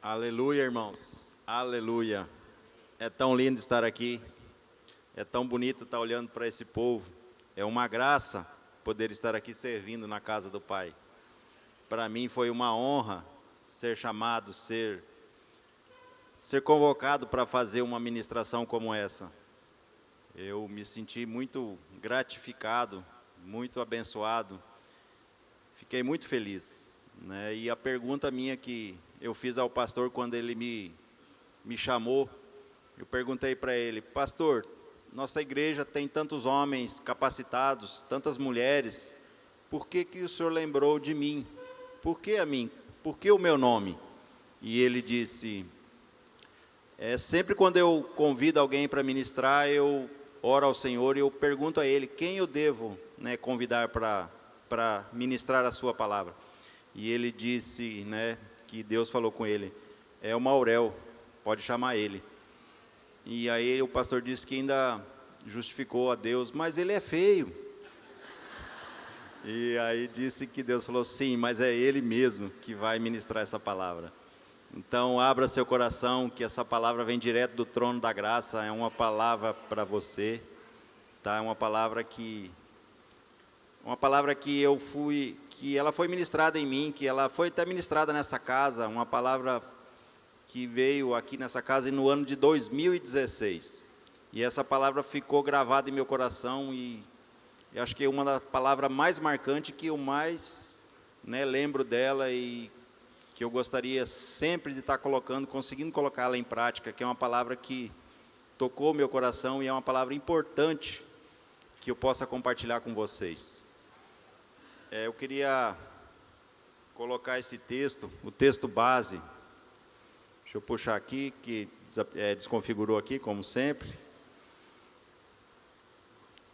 Aleluia, irmãos. Aleluia. É tão lindo estar aqui. É tão bonito estar olhando para esse povo. É uma graça poder estar aqui servindo na casa do Pai. Para mim foi uma honra ser chamado, ser convocado para fazer uma ministração como essa. Eu me senti muito gratificado, muito abençoado. Fiquei muito feliz, né? E a pergunta minha que eu fiz ao pastor quando ele me chamou, eu perguntei para ele: pastor, nossa igreja tem tantos homens capacitados, tantas mulheres, por que o senhor lembrou de mim? Por que a mim? Por que o meu nome? E ele disse: sempre quando eu convido alguém para ministrar, eu oro ao Senhor e eu pergunto a Ele quem eu devo, né, convidar para ministrar a sua palavra. E ele disse, né, que Deus falou com ele: é o Maurel, pode chamar ele. E aí o pastor disse que ainda justificou a Deus: mas ele é feio. E aí disse que Deus falou: sim, mas é ele mesmo que vai ministrar essa palavra. Então abra seu coração, que essa palavra vem direto do trono da graça. É uma palavra para você, tá? É uma palavra que que ela foi ministrada em mim, que ela foi até ministrada nessa casa, uma palavra que veio aqui nessa casa no ano de 2016. E essa palavra ficou gravada em meu coração e eu acho que é uma das palavras mais marcantes que eu mais, né, lembro dela e que eu gostaria sempre de estar colocando, conseguindo colocá-la em prática, que é uma palavra que tocou meu coração e é uma palavra importante que eu possa compartilhar com vocês. Eu queria colocar esse texto, o texto base. Deixa eu puxar aqui, que desconfigurou aqui, como sempre.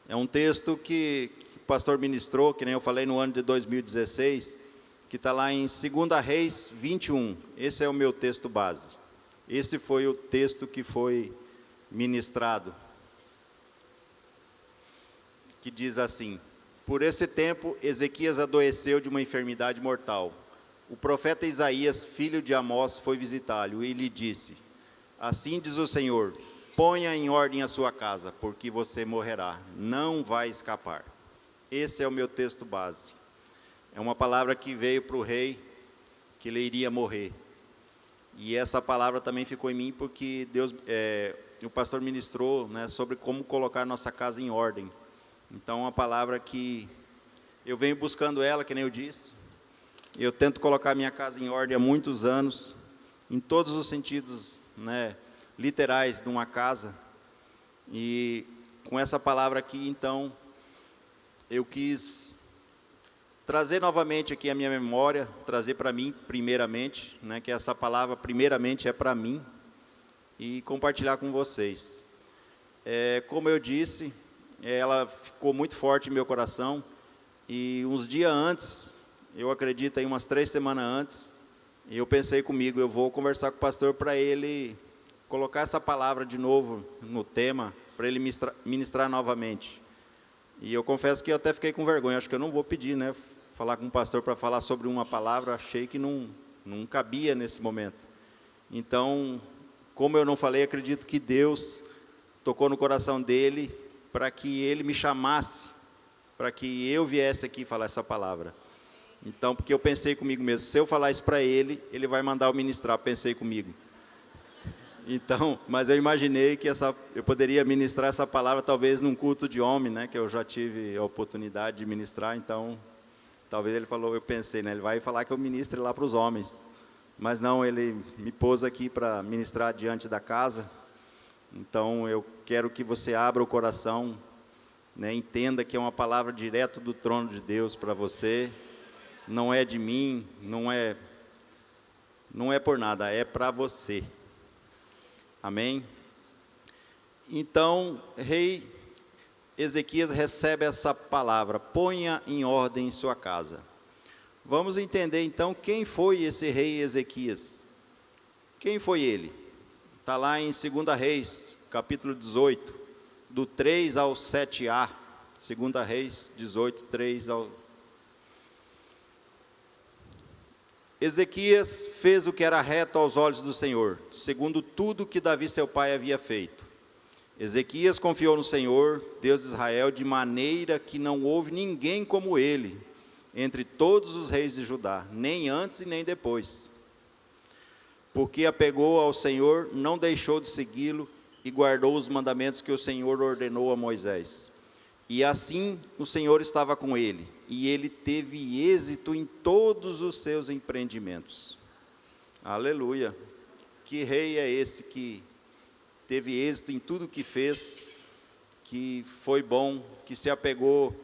É um texto que o pastor ministrou, que nem eu falei, no ano de 2016, que está lá em 2 Reis 21. Esse é o meu texto base. Esse foi o texto que foi ministrado, que diz assim: por esse tempo, Ezequias adoeceu de uma enfermidade mortal. O profeta Isaías, filho de Amós, foi visitá-lo e lhe disse: assim diz o Senhor, ponha em ordem a sua casa, porque você morrerá, não vai escapar. Esse é o meu texto base. É uma palavra que veio para o rei, que ele iria morrer. E essa palavra também ficou em mim, porque o pastor ministrou, né, sobre como colocar nossa casa em ordem. Então, uma palavra que eu venho buscando ela, que nem eu disse. Eu tento colocar minha casa em ordem há muitos anos, em todos os sentidos, né, literais de uma casa. E com essa palavra aqui, então, eu quis trazer novamente aqui a minha memória, trazer para mim, primeiramente, né, que essa palavra, primeiramente, é para mim, e compartilhar com vocês. Como eu disse, ela ficou muito forte em meu coração, e uns dias antes, eu acredito aí umas 3 semanas antes, eu pensei comigo, eu vou conversar com o pastor para ele colocar essa palavra de novo no tema, para ele ministrar novamente. E eu confesso que eu até fiquei com vergonha, acho que eu não vou pedir, né, falar com o pastor para falar sobre uma palavra, achei que não cabia nesse momento. Então, como eu não falei, acredito que Deus tocou no coração dele para que ele me chamasse, para que eu viesse aqui falar essa palavra. Então, porque eu pensei comigo mesmo, se eu falar isso para ele, ele vai mandar eu ministrar, pensei comigo. Então, mas eu imaginei que eu poderia ministrar essa palavra talvez num culto de homem, né, que eu já tive a oportunidade de ministrar, então, talvez ele falou, eu pensei, né, ele vai falar que eu ministre lá para os homens. Mas não, ele me pôs aqui para ministrar diante da casa. Então, eu quero que você abra o coração, né, entenda que é uma palavra direto do trono de Deus para você. Não é de mim, não é por nada, é para você. Amém? Então, rei Ezequias recebe essa palavra: ponha em ordem sua casa. Vamos entender então quem foi esse rei Ezequias. Quem foi ele? Está lá em 2 Reis, capítulo 18, do 3 ao 7a. 2 Reis 18, 3 ao... Ezequias fez o que era reto aos olhos do Senhor, segundo tudo que Davi seu pai havia feito. Ezequias confiou no Senhor, Deus de Israel, de maneira que não houve ninguém como ele, entre todos os reis de Judá, nem antes e nem depois. Porque apegou ao Senhor, não deixou de segui-lo e guardou os mandamentos que o Senhor ordenou a Moisés. E assim o Senhor estava com ele, e ele teve êxito em todos os seus empreendimentos. Aleluia! Que rei é esse que teve êxito em tudo que fez, que foi bom, que se apegou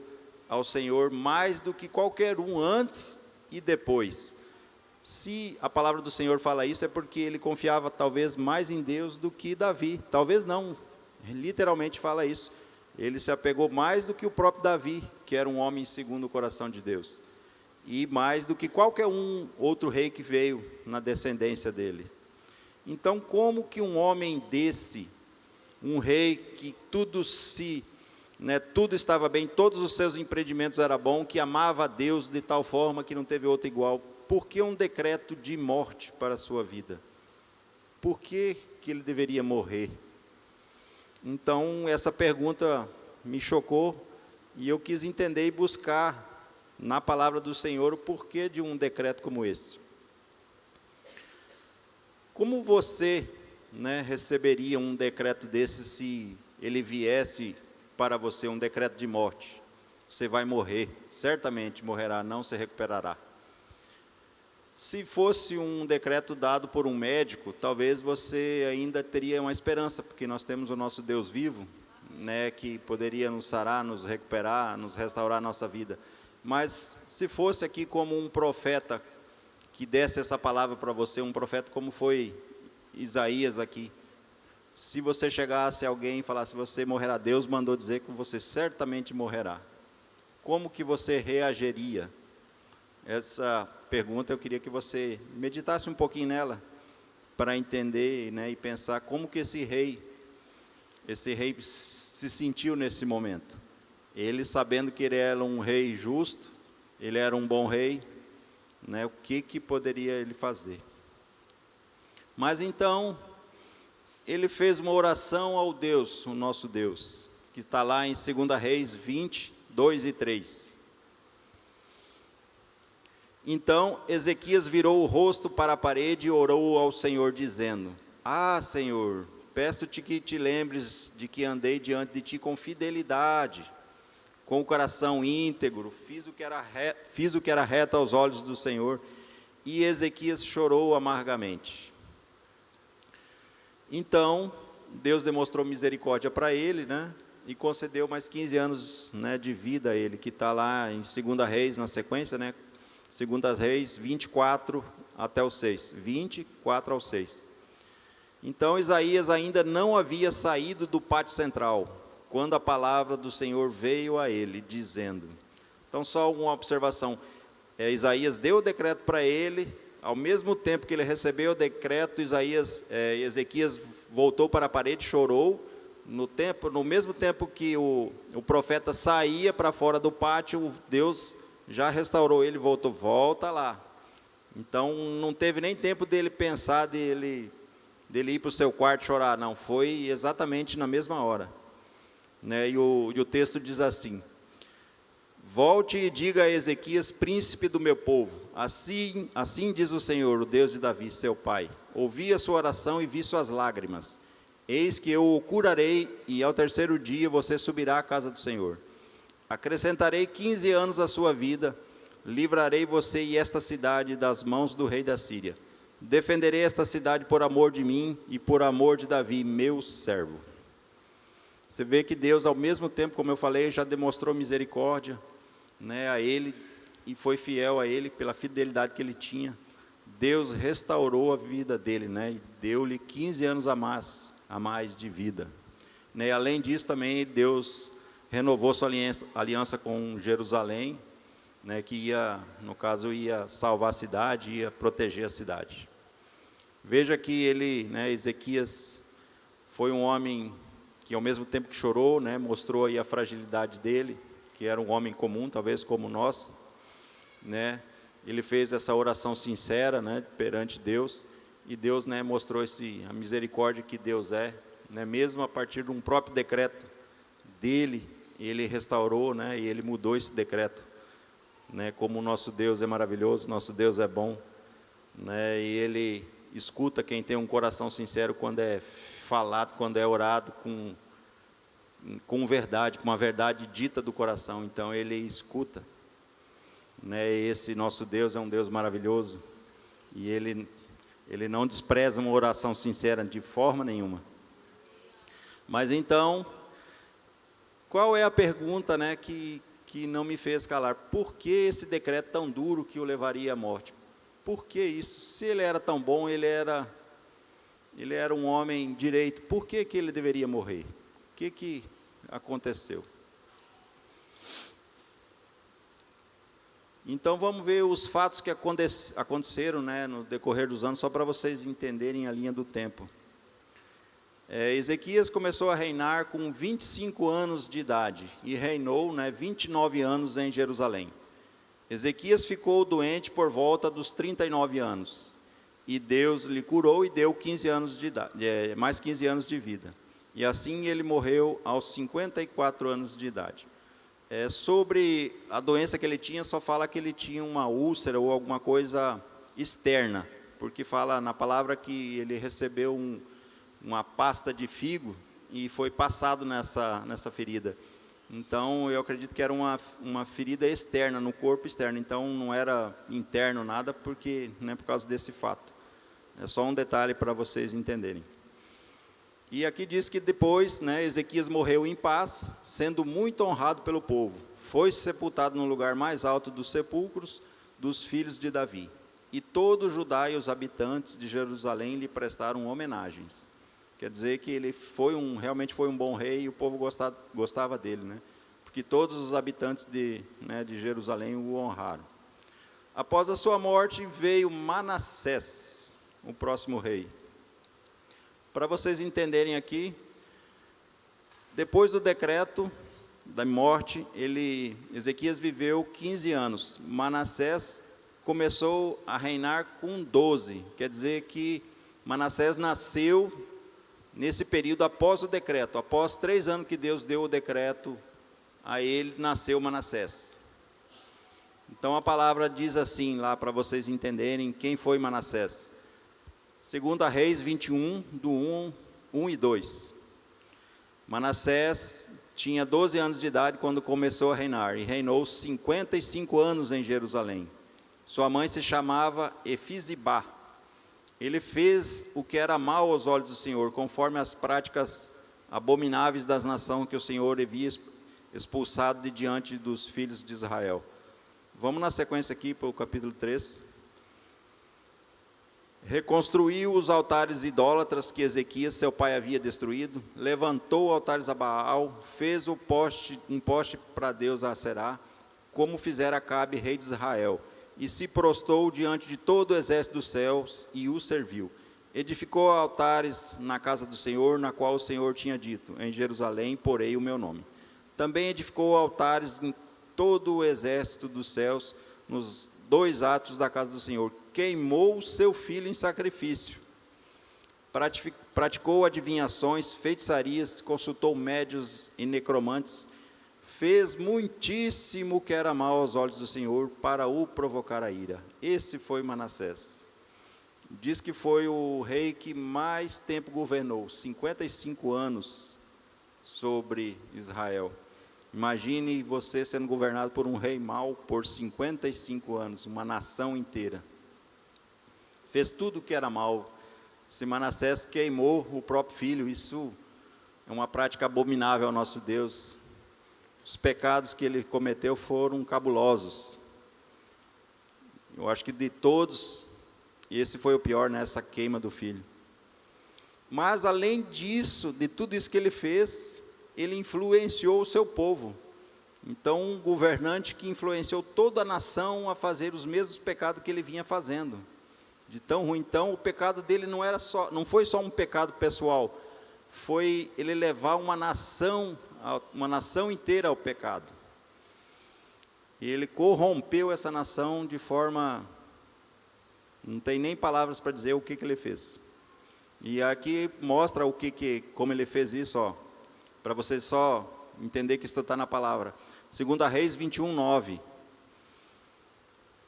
ao Senhor mais do que qualquer um antes e depois. Se a palavra do Senhor fala isso, é porque ele confiava talvez mais em Deus do que Davi. Talvez não, literalmente fala isso. Ele se apegou mais do que o próprio Davi, que era um homem segundo o coração de Deus. E mais do que qualquer outro rei que veio na descendência dele. Então, como que um homem desse, um rei que tudo estava bem, todos os seus empreendimentos eram bons, que amava a Deus de tal forma que não teve outro igual, por que um decreto de morte para a sua vida? Por que ele deveria morrer? Então, essa pergunta me chocou e eu quis entender e buscar na palavra do Senhor o porquê de um decreto como esse. Como você, receberia um decreto desse se ele viesse para você, um decreto de morte? Você vai morrer, certamente morrerá, não se recuperará. Se fosse um decreto dado por um médico, talvez você ainda teria uma esperança, porque nós temos o nosso Deus vivo, que poderia nos sarar, nos recuperar, nos restaurar a nossa vida. Mas se fosse aqui como um profeta que desse essa palavra para você, um profeta como foi Isaías aqui, se você chegasse a alguém e falasse, você morrerá, Deus mandou dizer que você certamente morrerá, como que você reagiria? Essa pergunta eu queria que você meditasse um pouquinho nela, para entender e pensar como que esse rei se sentiu nesse momento. Ele sabendo que ele era um rei justo, ele era um bom rei, o que poderia ele fazer? Mas então, ele fez uma oração ao Deus, o nosso Deus, que está lá em 2 Reis 20, 2 e 3. Então Ezequias virou o rosto para a parede e orou ao Senhor, dizendo, Senhor, peço-te que te lembres de que andei diante de ti com fidelidade, com o coração íntegro, fiz o que era reto aos olhos do Senhor. E Ezequias chorou amargamente. Então, Deus demonstrou misericórdia para ele, e concedeu mais 15 anos de vida a ele, que está lá em 2 Reis, na sequência, 2 Reis 24 até o 6, 24 ao 6. Então Isaías ainda não havia saído do pátio central, quando a palavra do Senhor veio a ele, dizendo, então só uma observação, Isaías deu o decreto para ele, ao mesmo tempo que ele recebeu o decreto, Ezequias voltou para a parede, chorou, no mesmo tempo que o profeta saía para fora do pátio, Deus já restaurou ele, volta lá. Então não teve nem tempo dele pensar, dele ir para o seu quarto chorar, não, foi exatamente na mesma hora. E o texto diz assim, volte e diga a Ezequias, príncipe do meu povo, assim diz o Senhor, o Deus de Davi, seu pai, ouvi a sua oração e vi suas lágrimas, eis que eu o curarei, e ao terceiro dia você subirá à casa do Senhor. Acrescentarei 15 anos à sua vida, livrarei você e esta cidade das mãos do rei da Síria. Defenderei esta cidade por amor de mim e por amor de Davi, meu servo. Você vê que Deus, ao mesmo tempo, como eu falei, já demonstrou misericórdia a ele e foi fiel a ele pela fidelidade que ele tinha. Deus restaurou a vida dele, e deu-lhe 15 anos a mais de vida. Além disso, também Deus renovou sua aliança com Jerusalém, que ia salvar a cidade, ia proteger a cidade. Veja que Ezequias foi um homem que ao mesmo tempo que chorou, mostrou aí a fragilidade dele, que era um homem comum, talvez como nós, ele fez essa oração sincera, né, perante Deus, e Deus, né, mostrou a misericórdia que Deus é, né, mesmo a partir de um próprio decreto dele, ele restaurou, né, e ele mudou esse decreto, né, como o nosso Deus é maravilhoso, nosso Deus é bom, né, e ele escuta quem tem um coração sincero quando é falado, quando é orado com verdade, com uma verdade dita do coração. Então ele escuta, né? Esse nosso Deus é um Deus maravilhoso, e ele não despreza uma oração sincera de forma nenhuma. Mas então, qual é a pergunta, né, que não me fez calar? Por que esse decreto tão duro que o levaria à morte? Por que isso? Se ele era tão bom, ele era um homem direito, por que ele deveria morrer? O que aconteceu? Então vamos ver os fatos que aconteceram, né, no decorrer dos anos, só para vocês entenderem a linha do tempo. Ezequias começou a reinar com 25 anos de idade e reinou, né, 29 anos em Jerusalém. Ezequias ficou doente por volta dos 39 anos, e Deus lhe curou e deu 15 anos de idade, mais 15 anos de vida. E assim ele morreu aos 54 anos de idade. Sobre a doença que ele tinha, só fala que ele tinha uma úlcera ou alguma coisa externa, porque fala na palavra que ele recebeu uma pasta de figo e foi passado nessa ferida. Então, eu acredito que era uma ferida externa, no corpo externo, então não era interno nada, porque, né, por causa desse fato. É só um detalhe para vocês entenderem. E aqui diz que depois, né, Ezequias morreu em paz, sendo muito honrado pelo povo. Foi sepultado no lugar mais alto dos sepulcros dos filhos de Davi. E todo Judá e os habitantes de Jerusalém lhe prestaram homenagens. Quer dizer que ele realmente foi um bom rei, e o povo gostava dele, né? Porque todos os habitantes de Jerusalém o honraram. Após a sua morte veio Manassés, o próximo rei. Para vocês entenderem aqui, depois do decreto da morte, Ezequias viveu 15 anos. Manassés começou a reinar com 12. Quer dizer que Manassés nasceu nesse período após o decreto. Após 3 anos que Deus deu o decreto a ele, nasceu Manassés. Então a palavra diz assim, lá para vocês entenderem quem foi Manassés. 2 Reis 21, do 1 e 2. Manassés tinha 12 anos de idade quando começou a reinar, e reinou 55 anos em Jerusalém. Sua mãe se chamava Efizibá. Ele fez o que era mal aos olhos do Senhor, conforme as práticas abomináveis das nações que o Senhor havia expulsado de diante dos filhos de Israel. Vamos na sequência aqui para o capítulo 3. Reconstruiu os altares idólatras que Ezequias, seu pai, havia destruído, levantou altares a Baal, fez um poste para Deus a Aserá, como fizera Acabe, rei de Israel, e se prostrou diante de todo o exército dos céus e o serviu. Edificou altares na casa do Senhor, na qual o Senhor tinha dito, em Jerusalém porei o meu nome. Também edificou altares em todo o exército dos céus, nos 2 atos da casa do Senhor. Queimou seu filho em sacrifício. Praticou adivinhações, feitiçarias, consultou médios e necromantes, fez muitíssimo que era mal aos olhos do Senhor, para o provocar a ira. Esse foi Manassés. Diz que foi o rei que mais tempo governou, 55 anos sobre Israel. Imagine você sendo governado por um rei mau por 55 anos, uma nação inteira. Fez tudo o que era mal. Se Manassés queimou o próprio filho, isso é uma prática abominável ao nosso Deus. Os pecados que ele cometeu foram cabulosos. Eu acho que de todos, esse foi o pior nessa queima do filho. Mas além disso, de tudo isso que ele fez, ele influenciou o seu povo. Então, um governante que influenciou toda a nação a fazer os mesmos pecados que ele vinha fazendo. De tão ruim. Então, o pecado dele não foi só um pecado pessoal, foi ele levar uma nação inteira ao pecado. E ele corrompeu essa nação de forma, não tem nem palavras para dizer o que ele fez. E aqui mostra como ele fez isso, ó, para vocês só entender que isso está na palavra. 2 Reis 21, 9.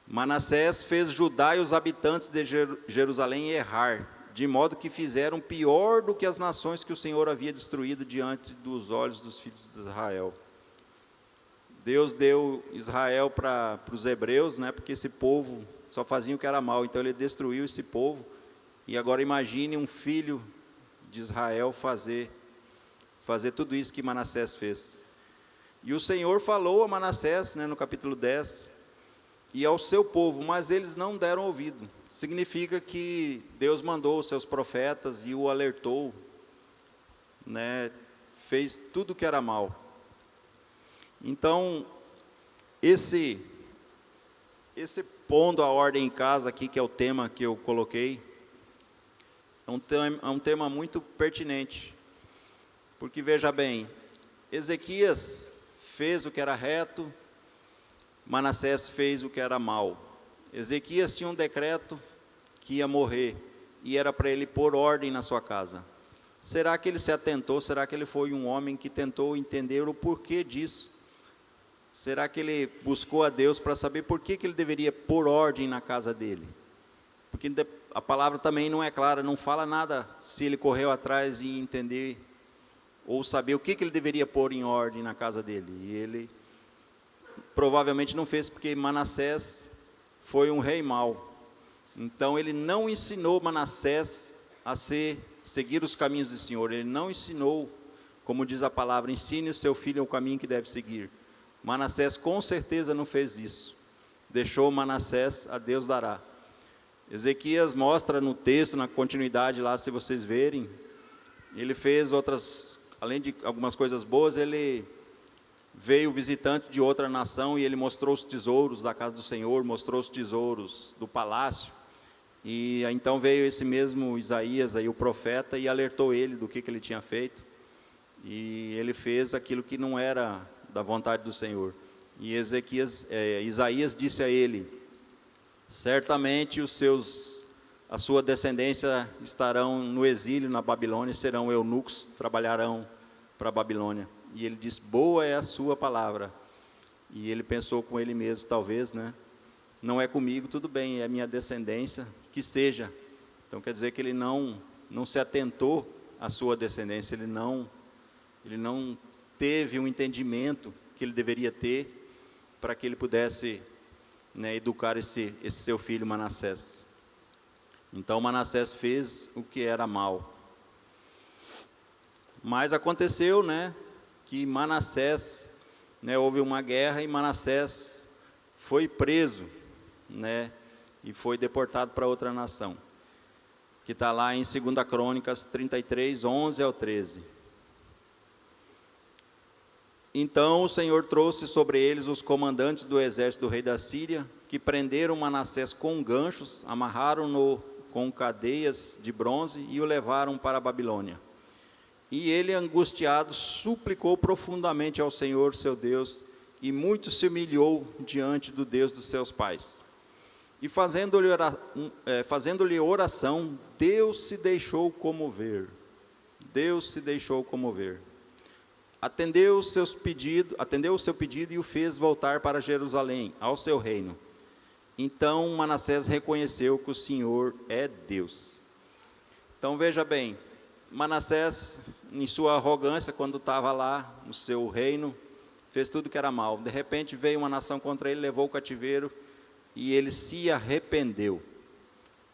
Manassés fez Judá e os habitantes de Jerusalém errar, de modo que fizeram pior do que as nações que o Senhor havia destruído diante dos olhos dos filhos de Israel. Deus deu Israel para os hebreus, né, porque esse povo só fazia o que era mal, então ele destruiu esse povo. E agora imagine um filho de Israel fazer tudo isso que Manassés fez. E o Senhor falou a Manassés, né, no capítulo 10, e ao seu povo, mas eles não deram ouvido. Significa que Deus mandou os seus profetas e o alertou, né, fez tudo que era mal. Então, esse pondo a ordem em casa aqui, que é o tema que eu coloquei, é um tema muito pertinente, porque veja bem, Ezequias fez o que era reto, Manassés fez o que era mal. Ezequias tinha um decreto que ia morrer, e era para ele pôr ordem na sua casa. Será que ele se atentou? Será que ele foi um homem que tentou entender o porquê disso? Será que ele buscou a Deus para saber por que ele deveria pôr ordem na casa dele? Porque a palavra também não é clara, não fala nada se ele correu atrás e entender, ou saber o que ele deveria pôr em ordem na casa dele. E ele provavelmente não fez, porque Manassés foi um rei mau. Então ele não ensinou Manassés a seguir os caminhos do Senhor. Ele não ensinou, como diz a palavra, ensine o seu filho o caminho que deve seguir. Manassés com certeza não fez isso. Deixou Manassés, a Deus dará. Ezequias mostra no texto, na continuidade lá, se vocês verem, ele fez outras, além de algumas coisas boas, ele veio visitante de outra nação e ele mostrou os tesouros da casa do Senhor, mostrou os tesouros do palácio. E então veio esse mesmo Isaías, aí, o profeta, e alertou ele do que ele tinha feito. E ele fez aquilo que não era da vontade do Senhor. E Isaías disse a ele: certamente a sua descendência estarão no exílio na Babilônia, serão eunucos, trabalharão para a Babilônia. E ele disse: boa é a sua palavra. E ele pensou com ele mesmo, talvez, né? Não é comigo, tudo bem, é minha descendência, que seja. Então quer dizer que ele não se atentou à sua descendência, ele não teve um entendimento que ele deveria ter para que ele pudesse, né, educar esse seu filho Manassés. Então Manassés fez o que era mal. Mas aconteceu, né, que Manassés, né, houve uma guerra e Manassés foi preso, né, e foi deportado para outra nação, que está lá em 2 Crônicas 33, 11 ao 13. Então o Senhor trouxe sobre eles os comandantes do exército do rei da Síria, que prenderam Manassés com ganchos, amarraram-no com cadeias de bronze e o levaram para a Babilônia. E ele, angustiado, suplicou profundamente ao Senhor seu Deus, e muito se humilhou diante do Deus dos seus pais. E fazendo-lhe oração, Deus se deixou comover. Deus se deixou comover. Atendeu o seu pedido e o fez voltar para Jerusalém, ao seu reino. Então Manassés reconheceu que o Senhor é Deus. Então veja bem, Manassés, em sua arrogância, quando estava lá no seu reino, fez tudo que era mal. De repente veio uma nação contra ele, levou o cativeiro, e ele se arrependeu.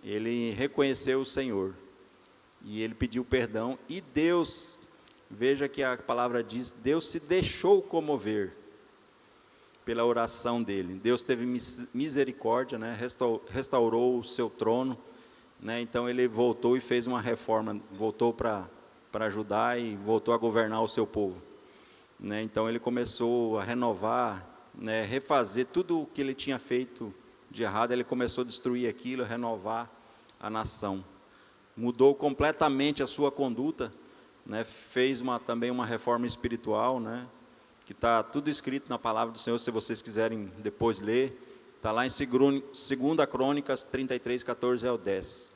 Ele reconheceu o Senhor, e ele pediu perdão, e Deus, veja que a palavra diz, Deus se deixou comover pela oração dele. Deus teve misericórdia, né? Restaurou o seu trono, né? Então ele voltou e fez uma reforma, voltou para ajudar e voltou a governar o seu povo, né? Então ele começou a renovar, né? Refazer tudo o que ele tinha feito de errado. Ele começou a destruir aquilo, a renovar a nação, mudou completamente a sua conduta, né? Fez também uma reforma espiritual, né? que está tudo escrito na palavra do Senhor, se vocês quiserem depois ler. Está lá em 2 Crônicas 33, 14 ao 10.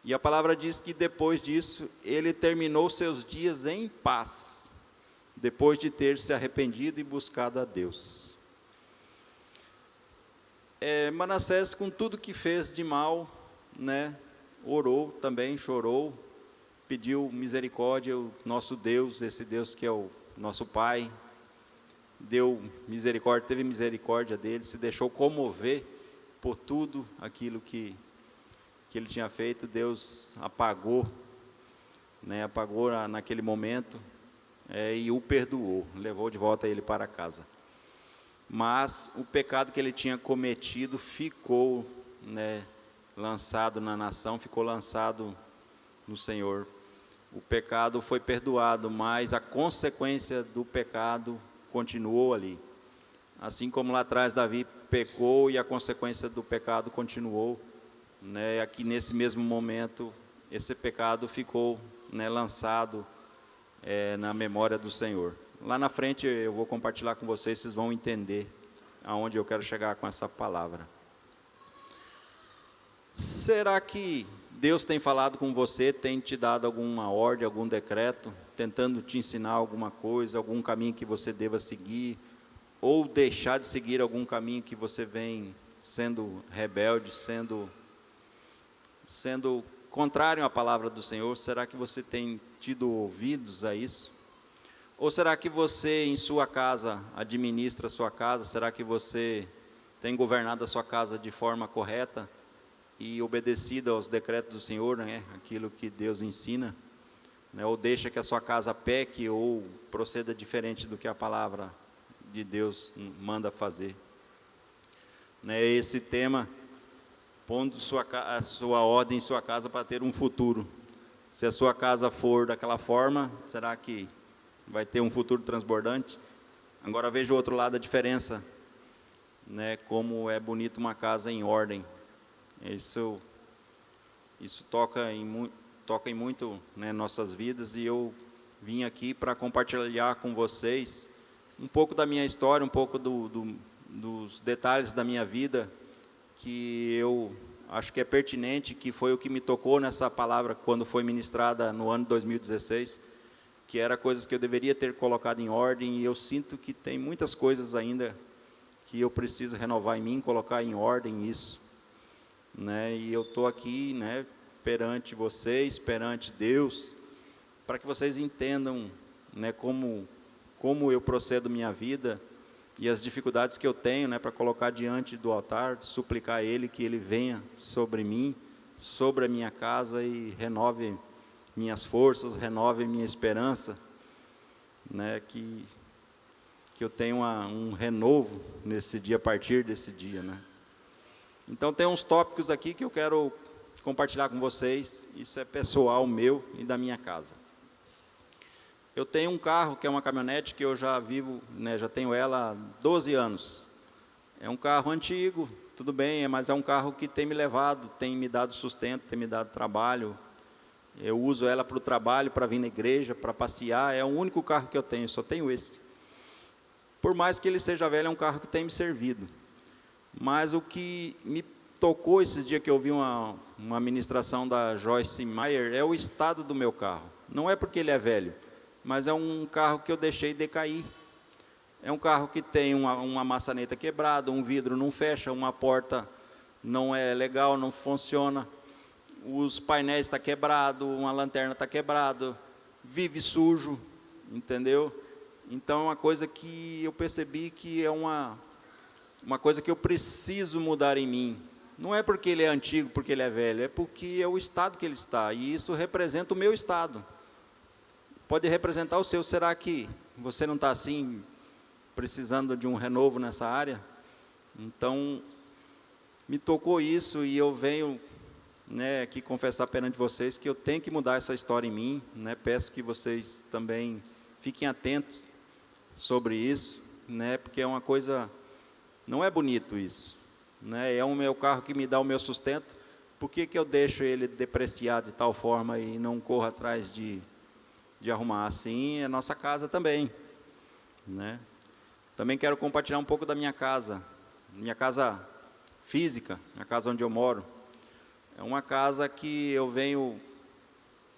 E a palavra diz que depois disso, ele terminou seus dias em paz, depois de ter se arrependido e buscado a Deus. Manassés, com tudo que fez de mal, né, orou também, chorou, pediu misericórdia ao nosso Deus, esse Deus que é o nosso Pai, deu misericórdia, teve misericórdia dele, se deixou comover por tudo aquilo que ele tinha feito. Deus apagou, né, apagou naquele momento, e o perdoou, levou de volta ele para casa. Mas o pecado que ele tinha cometido ficou, né, lançado na nação, ficou lançado no Senhor. O pecado foi perdoado, mas a consequência do pecado continuou ali. Assim como lá atrás Davi pecou e a consequência do pecado continuou, né, aqui nesse mesmo momento, esse pecado ficou, né, lançado na memória do Senhor. Lá na frente eu vou compartilhar com vocês, vocês vão entender aonde eu quero chegar com essa palavra. Será que Deus tem falado com você, tem te dado alguma ordem, algum decreto, tentando te ensinar alguma coisa, algum caminho que você deva seguir, ou deixar de seguir algum caminho que você vem sendo rebelde, sendo contrário à palavra do Senhor? Será que você tem tido ouvidos a isso? Ou será que você em sua casa administra a sua casa? Será que você tem governado a sua casa de forma correta e obedecido aos decretos do Senhor, né? Aquilo que Deus ensina, né? Ou deixa que a sua casa peque ou proceda diferente do que a palavra de Deus manda fazer, né? Esse tema, pondo a sua ordem em sua casa para ter um futuro. Se a sua casa for daquela forma, será que vai ter um futuro transbordante? Agora veja o outro lado, a diferença, né? Como é bonito uma casa em ordem. Isso toca em muito, né, nossas vidas, e eu vim aqui para compartilhar com vocês um pouco da minha história, um pouco dos detalhes da minha vida, que eu acho que é pertinente, que foi o que me tocou nessa palavra quando foi ministrada no ano de 2016, que era coisas que eu deveria ter colocado em ordem, e eu sinto que tem muitas coisas ainda que eu preciso renovar em mim, colocar em ordem isso, né? E eu estou aqui, né, perante vocês, perante Deus, para que vocês entendam, né, como eu procedo minha vida e as dificuldades que eu tenho, né, para colocar diante do altar, suplicar a Ele que Ele venha sobre mim, sobre a minha casa, e renove minhas forças, renove minha esperança, né, que eu tenha um renovo nesse dia, a partir desse dia, né. Então tem uns tópicos aqui que eu quero compartilhar com vocês. Isso é pessoal meu e da minha casa. Eu tenho um carro que é uma caminhonete que eu já vivo, né, já tenho ela há 12 anos. É um carro antigo, tudo bem, mas é um carro que tem me levado, tem me dado sustento, tem me dado trabalho. Eu uso ela para o trabalho, para vir na igreja, para passear. É o único carro que eu tenho, só tenho esse. Por mais que ele seja velho, é um carro que tem me servido. Mas o que me tocou esses dias que eu vi uma ministração da Joyce Meyer é o estado do meu carro. Não é porque ele é velho, mas é um carro que eu deixei decair. É um carro que tem uma maçaneta quebrada, um vidro não fecha, uma porta não é legal, não funciona, os painéis estão quebrados, uma lanterna está quebrada, vive sujo, entendeu? Então é uma coisa que eu percebi que é uma coisa que eu preciso mudar em mim. Não é porque ele é antigo, porque ele é velho, é porque é o estado que ele está, e isso representa o meu estado. Pode representar o seu. Será que você não está assim, precisando de um renovo nessa área? Então, me tocou isso, e eu venho, né, aqui confessar perante vocês que eu tenho que mudar essa história em mim, né? Peço que vocês também fiquem atentos sobre isso, né? Porque é uma coisa... Não é bonito isso, né? É o meu carro que me dá o meu sustento. Por que eu deixo ele depreciar de tal forma e não corro atrás de arrumar? Assim é nossa casa também, né? Também quero compartilhar um pouco da minha casa física, a casa onde eu moro. É uma casa que eu venho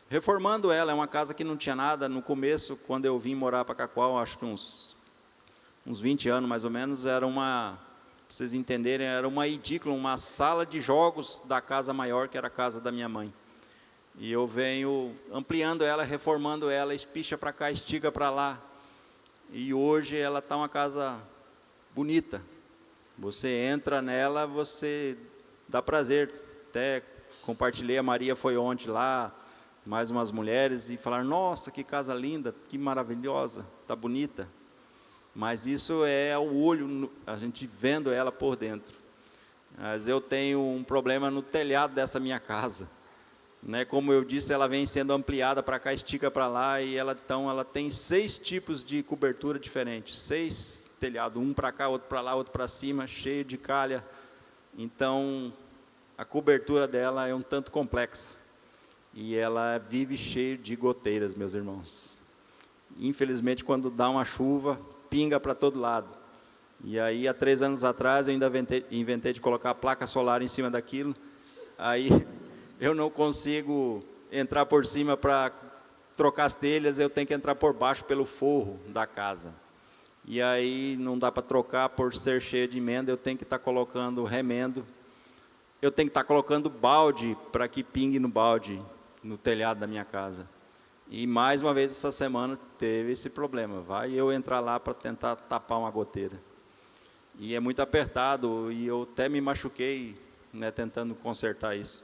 reformando ela, é uma casa que não tinha nada. No começo, quando eu vim morar para Cacoal, acho que uns 20 anos mais ou menos, era para vocês entenderem, era uma edícula, uma sala de jogos da casa maior, que era a casa da minha mãe. E eu venho ampliando ela, reformando ela, espicha para cá, estica para lá. E hoje ela está uma casa bonita. Você entra nela, você dá prazer. Até compartilhei, a Maria foi ontem lá, mais umas mulheres, e falaram: nossa, que casa linda, que maravilhosa, está bonita. Mas isso é o olho, a gente vendo ela por dentro. Mas eu tenho um problema no telhado dessa minha casa. Como eu disse, ela vem sendo ampliada para cá, estica para lá, e ela tem 6 tipos de cobertura diferentes. 6 telhados, um para cá, outro para lá, outro para cima, cheio de calha. Então, a cobertura dela é um tanto complexa. E ela vive cheia de goteiras, meus irmãos. Infelizmente, quando dá uma chuva, pinga para todo lado. E aí, há 3 anos atrás, eu ainda inventei de colocar a placa solar em cima daquilo. Aí eu não consigo entrar por cima para trocar as telhas, eu tenho que entrar por baixo pelo forro da casa. E aí não dá para trocar por ser cheio de emenda, eu tenho que estar colocando remendo. Eu tenho que estar colocando balde para que pingue no balde, no telhado da minha casa. E mais uma vez essa semana teve esse problema. Vai eu entrar lá para tentar tapar uma goteira. E é muito apertado, e eu até me machuquei, tentando consertar isso.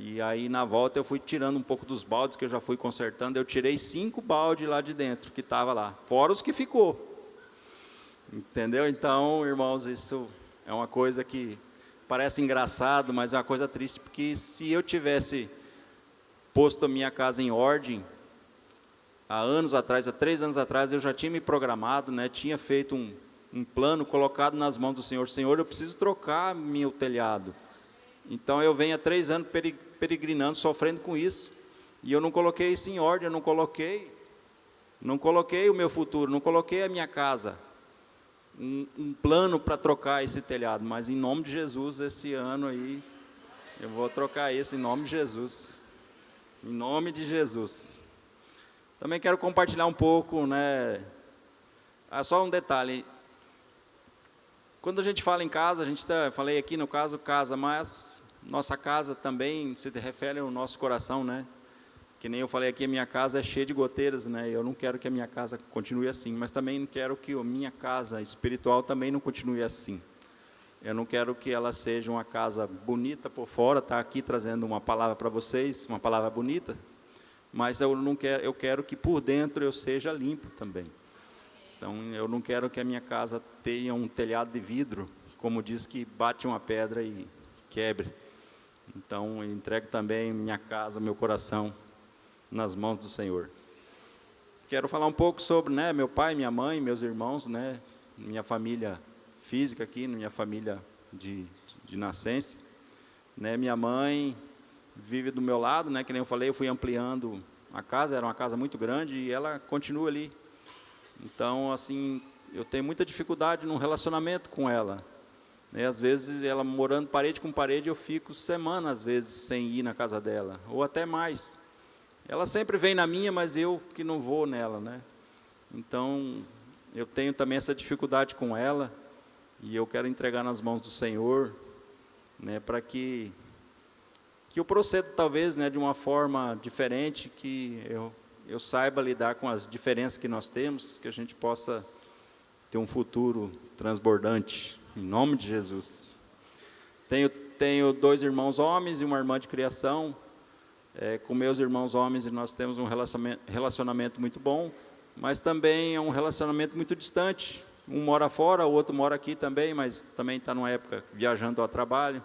E aí na volta eu fui tirando um pouco dos baldes que eu já fui consertando. Eu tirei 5 baldes lá de dentro que estava lá, fora os que ficou. Entendeu? Então, irmãos, isso é uma coisa que parece engraçado, mas é uma coisa triste, porque se eu tivesse posto a minha casa em ordem há 3 anos atrás, eu já tinha me programado, tinha feito um plano, colocado nas mãos do Senhor. Senhor, eu preciso trocar meu telhado. Então eu venho há 3 anos peregrinando, sofrendo com isso, e eu não coloquei isso em ordem, eu não coloquei o meu futuro, não coloquei a minha casa, um plano para trocar esse telhado. Mas em nome de Jesus, esse ano aí, eu vou trocar isso em nome de Jesus, em nome de Jesus. Também quero compartilhar um pouco, só um detalhe. Quando a gente fala em casa, falei aqui no caso casa, mas nossa casa também se refere ao nosso coração, Que nem eu falei aqui, a minha casa é cheia de goteiras, Eu não quero que a minha casa continue assim, mas também não quero que a minha casa espiritual também não continue assim. Eu não quero que ela seja uma casa bonita por fora, tá aqui trazendo uma palavra para vocês, uma palavra bonita, mas eu quero que por dentro eu seja limpo também. Então, eu não quero que a minha casa tenha um telhado de vidro, como diz, que bate uma pedra e quebre. Então, eu entrego também minha casa, meu coração, nas mãos do Senhor. Quero falar um pouco sobre meu pai, minha mãe, meus irmãos, minha família física aqui, minha família de nascença. Minha mãe vive do meu lado, que nem eu falei, eu fui ampliando a casa, era uma casa muito grande, e ela continua ali. Então, assim, eu tenho muita dificuldade no relacionamento com ela. Às vezes, ela morando parede com parede, eu fico semanas, às vezes, sem ir na casa dela, ou até mais. Ela sempre vem na minha, mas eu que não vou nela, Então, eu tenho também essa dificuldade com ela, e eu quero entregar nas mãos do Senhor, para que eu proceda, talvez, de uma forma diferente, que eu saiba lidar com as diferenças que nós temos, que a gente possa ter um futuro transbordante, em nome de Jesus. Tenho 2 irmãos homens e uma irmã de criação. Com meus irmãos homens, nós temos um relacionamento muito bom, mas também é um relacionamento muito distante. Um mora fora, o outro mora aqui também, mas também está numa época viajando ao trabalho.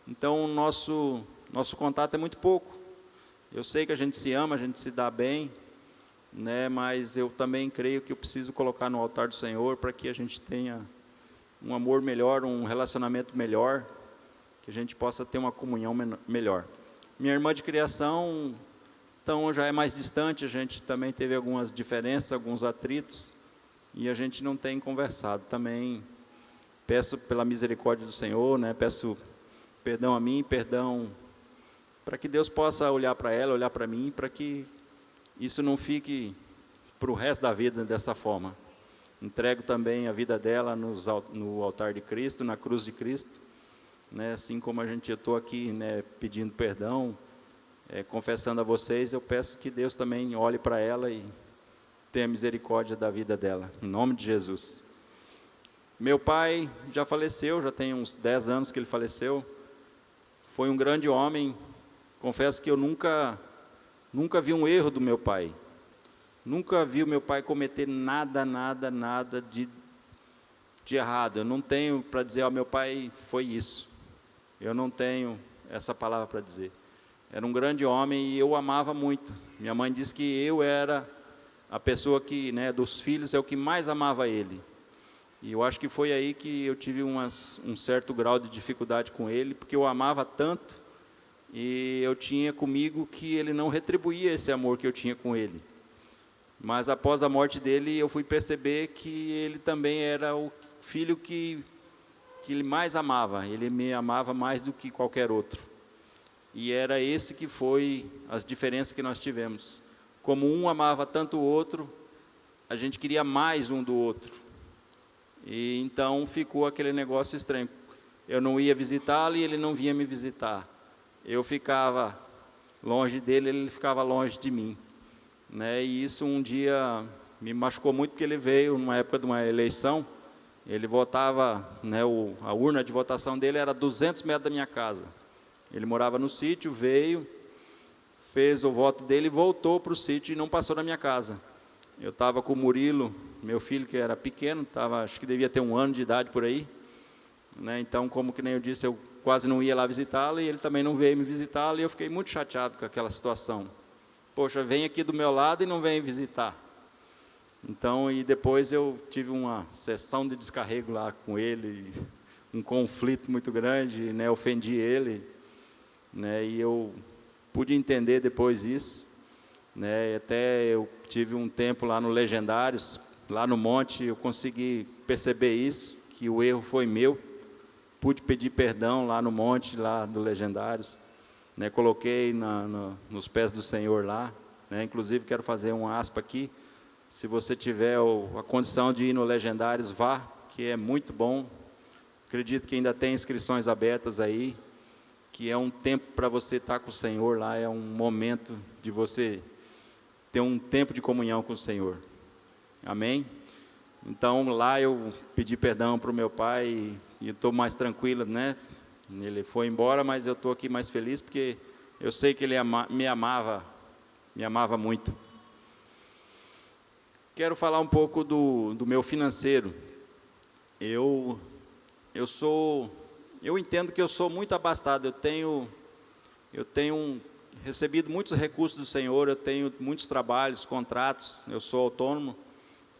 Então, o nosso contato é muito pouco. Eu sei que a gente se ama, a gente se dá bem, mas eu também creio que eu preciso colocar no altar do Senhor para que a gente tenha um amor melhor, um relacionamento melhor, que a gente possa ter uma comunhão melhor. Minha irmã de criação, então, já é mais distante, a gente também teve algumas diferenças, alguns atritos, e a gente não tem conversado. Também peço pela misericórdia do Senhor, né? Peço perdão a mim, perdão para que Deus possa olhar para ela, olhar para mim, para que isso não fique para o resto da vida dessa forma. Entrego também a vida dela no altar de Cristo, na cruz de Cristo, né? Assim como eu estou aqui, né, pedindo perdão, confessando a vocês, eu peço que Deus também olhe para ela e tenha misericórdia da vida dela, em nome de Jesus. Meu pai já faleceu, já tem uns 10 anos que ele faleceu. Foi um grande homem. Confesso que eu nunca vi um erro do meu pai. Nunca vi o meu pai cometer nada de errado. Eu não tenho para dizer, meu pai foi isso. Eu não tenho essa palavra para dizer. Era um grande homem e eu amava muito. Minha mãe disse que eu era a pessoa que, né, dos filhos, é o que mais amava ele. E eu acho que foi aí que eu tive um certo grau de dificuldade com ele, porque eu amava tanto e eu tinha comigo que ele não retribuía esse amor que eu tinha com ele. Mas após a morte dele, eu fui perceber que ele também era o filho que ele mais amava. Ele me amava mais do que qualquer outro. E era esse que foi as diferenças que nós tivemos. Como um amava tanto o outro, a gente queria mais um do outro. E então ficou aquele negócio estranho. Eu não ia visitá-lo e ele não vinha me visitar. Eu ficava longe dele, ele ficava longe de mim, né? E isso um dia me machucou muito, porque ele veio numa época de uma eleição. Ele votava, né, a urna de votação dele era 200 metros da minha casa. Ele morava no sítio, veio, fez o voto dele e voltou para o sítio e não passou na minha casa. Eu estava com o Murilo, meu filho, que era pequeno, acho que devia ter 1 ano de idade por aí, né? Então, como que nem eu disse, eu quase não ia lá visitá-lo, e ele também não veio me visitá-lo, e eu fiquei muito chateado com aquela situação. Poxa, vem aqui do meu lado e não vem visitar. Então, e depois eu tive uma sessão de descarrego lá com ele, um conflito muito grande, né? Ofendi ele, né? E eu pude entender depois isso, né? Até eu tive um tempo lá no Legendários, lá no monte, eu consegui perceber isso, que o erro foi meu. Pude pedir perdão lá no monte, lá do Legendários, né? Coloquei nos pés do Senhor lá, né? Inclusive quero fazer um aspa aqui. Se você tiver a condição de ir no Legendários, vá, que é muito bom. Acredito que ainda tem inscrições abertas aí, que é um tempo para você estar com o Senhor lá, é um momento de você ter um tempo de comunhão com o Senhor. Amém? Então, lá eu pedi perdão para o meu pai e estou mais tranquilo, né? Ele foi embora, mas eu estou aqui mais feliz, porque eu sei que ele me amava muito. Quero falar um pouco do meu financeiro. Eu entendo que eu sou muito abastado. Eu tenho recebido muitos recursos do Senhor, eu tenho muitos trabalhos, contratos, eu sou autônomo.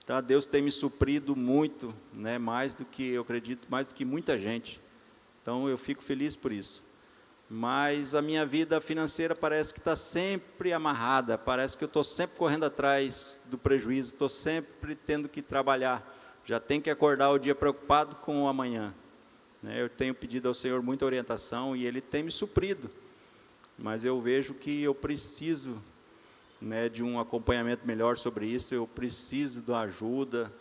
Tá? Deus tem me suprido muito, né? Mais do que eu acredito, mais do que muita gente. Então eu fico feliz por isso. Mas a minha vida financeira parece que está sempre amarrada, parece que eu estou sempre correndo atrás do prejuízo, estou sempre tendo que trabalhar, já tenho que acordar o dia preocupado com o amanhã, né? Eu tenho pedido ao Senhor muita orientação e Ele tem me suprido, mas eu vejo que eu preciso, né, de um acompanhamento melhor sobre isso, eu preciso da ajuda,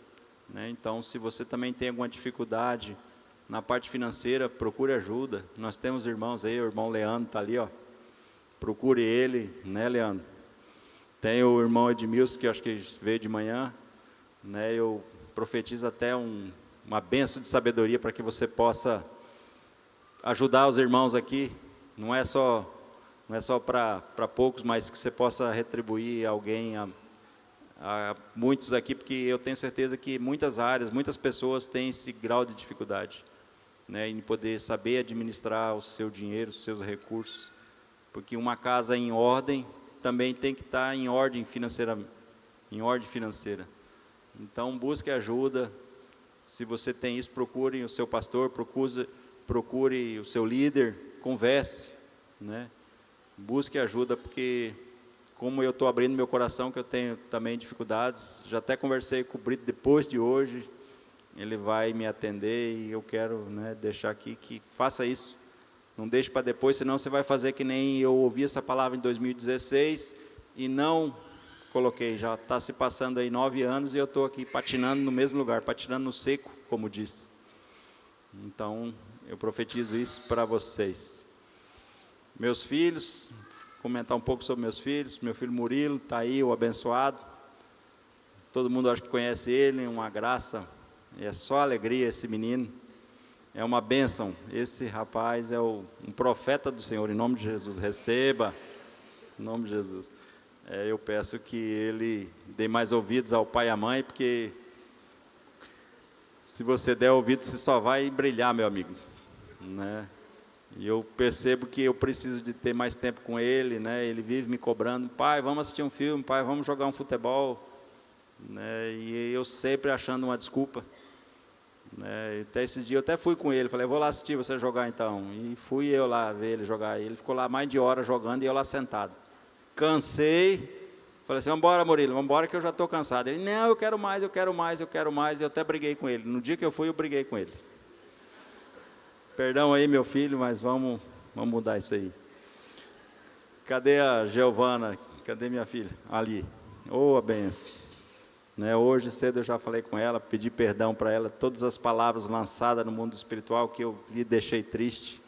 né? Então, se você também tem alguma dificuldade na parte financeira, procure ajuda. Nós temos irmãos aí, o irmão Leandro está ali, ó. Procure ele, né, Leandro? Tem o irmão Edmilson, que eu acho que veio de manhã, né? Eu profetizo até uma bênção de sabedoria para que você possa ajudar os irmãos aqui. Não é só para poucos, mas que você possa retribuir alguém, a muitos aqui, porque eu tenho certeza que muitas áreas, muitas pessoas têm esse grau de dificuldade, né, em poder saber administrar o seu dinheiro, os seus recursos, porque uma casa em ordem também tem que estar em ordem financeira. Então, busque ajuda. Se você tem isso, procure o seu pastor, procure o seu líder, converse, né? Busque ajuda, porque como eu estou abrindo meu coração, que eu tenho também dificuldades, já até conversei com o Brito depois de hoje, ele vai me atender e eu quero, né, deixar aqui que faça isso. Não deixe para depois, senão você vai fazer que nem eu ouvi essa palavra em 2016 e não coloquei. Já está se passando aí 9 anos e eu estou aqui patinando no mesmo lugar, patinando no seco, como disse. Então, eu profetizo isso para vocês. Meus filhos, comentar um pouco sobre meus filhos. Meu filho Murilo está aí, o abençoado. Todo mundo acho que conhece ele, uma graça. É só alegria esse menino. É uma bênção. Esse rapaz é um profeta do Senhor, em nome de Jesus. Receba, em nome de Jesus. Eu peço que ele dê mais ouvidos ao pai e à mãe, porque se você der ouvidos, você só vai brilhar, meu amigo, né? E eu percebo que eu preciso de ter mais tempo com ele, né? Ele vive me cobrando, pai, vamos assistir um filme, pai, vamos jogar um futebol, né? E eu sempre achando uma desculpa, né? Até esses dias eu até fui com ele, falei, vou lá assistir você jogar então. E fui eu lá ver ele jogar. Ele ficou lá mais de hora jogando e eu lá sentado. Cansei, falei assim, vamos embora, Murilo, vamos embora que eu já estou cansado. Ele, não, eu quero mais, eu quero mais, eu quero mais. E eu até briguei com ele. No dia que eu fui, eu briguei com ele. Perdão aí, meu filho, mas vamos mudar isso aí. Cadê a Giovana? Cadê minha filha? Ali. Ô, a benção. Né, hoje cedo eu já falei com ela, pedi perdão para ela, todas as palavras lançadas no mundo espiritual que eu lhe deixei triste,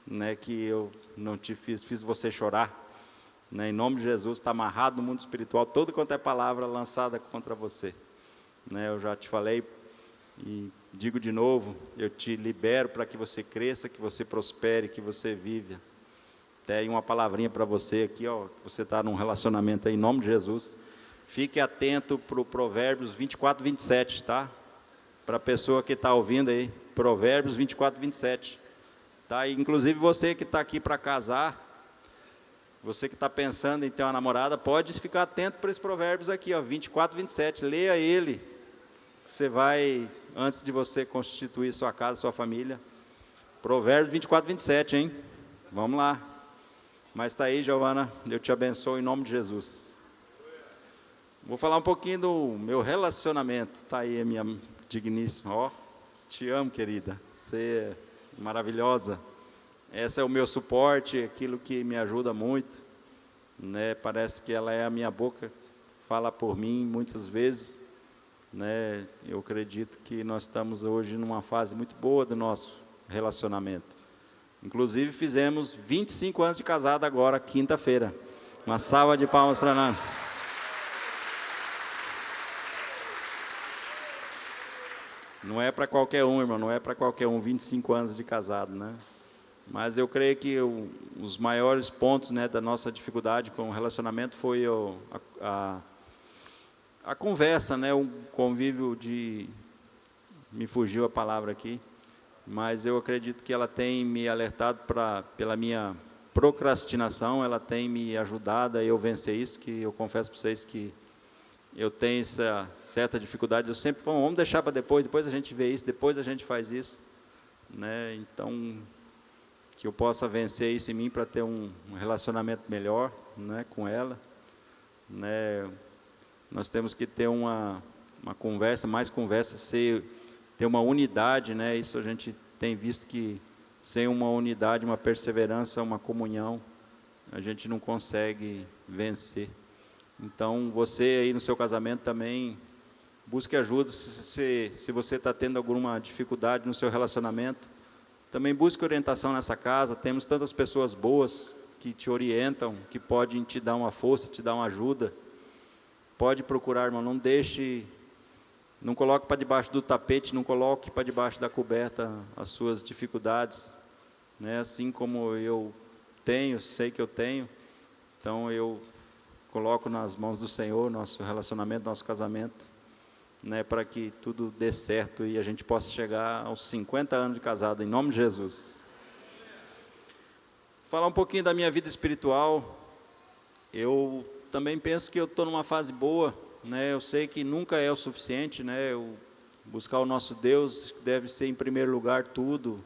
né, que eu não te fiz você chorar. Né, em nome de Jesus, está amarrado no mundo espiritual, todo quanto é palavra lançada contra você. Né, eu já te falei e digo de novo, eu te libero para que você cresça, que você prospere, que você viva. Tem uma palavrinha para você aqui, ó, você está num relacionamento aí, em nome de Jesus. Fique atento para o Provérbios 24, 27, tá? Para a pessoa que está ouvindo aí, Provérbios 24, 27. Tá? E, inclusive você que está aqui para casar, você que está pensando em ter uma namorada, pode ficar atento para esses provérbios aqui, ó, 24, 27. Leia ele. Você vai, antes de você constituir sua casa, sua família. Provérbios 24, 27, hein? Vamos lá. Mas está aí, Giovana, Deus te abençoe em nome de Jesus. Vou falar um pouquinho do meu relacionamento. Está aí a minha digníssima. Ó, te amo, querida. Você é maravilhosa. Esse é o meu suporte, aquilo que me ajuda muito. Né? Parece que ela é a minha boca, fala por mim muitas vezes. Né? Eu acredito que nós estamos hoje numa fase muito boa do nosso relacionamento. Inclusive fizemos 25 anos de casado agora, quinta-feira. Uma salva de palmas para nós. Não é para qualquer um, irmão, não é para qualquer um, 25 anos de casado, né? Mas eu creio que os maiores pontos, né, da nossa dificuldade com o relacionamento foi a conversa, né, o convívio de... Me fugiu a palavra aqui, mas eu acredito que ela tem me alertado pela minha procrastinação, ela tem me ajudado a eu vencer isso, que eu confesso para vocês que eu tenho essa certa dificuldade, eu sempre, vamos deixar para depois a gente vê isso, depois a gente faz isso, né? Então, que eu possa vencer isso em mim para ter um relacionamento melhor, né, com ela, né? Nós temos que ter uma conversa, mais conversa, ter uma unidade, né? Isso a gente tem visto que sem uma unidade, uma perseverança, uma comunhão, a gente não consegue vencer. Então, você aí no seu casamento também, busque ajuda, se você está tendo alguma dificuldade no seu relacionamento, também busque orientação nessa casa, temos tantas pessoas boas que te orientam, que podem te dar uma força, te dar uma ajuda. Pode procurar, irmão, não deixe, não coloque para debaixo do tapete, não coloque para debaixo da coberta as suas dificuldades, né? Assim como eu tenho, sei que eu tenho, então eu coloco nas mãos do Senhor nosso relacionamento, nosso casamento, né, para que tudo dê certo e a gente possa chegar aos 50 anos de casado, em nome de Jesus. Falar um pouquinho da minha vida espiritual, eu também penso que eu estou numa fase boa, né, eu sei que nunca é o suficiente, né, buscar o nosso Deus deve ser em primeiro lugar tudo,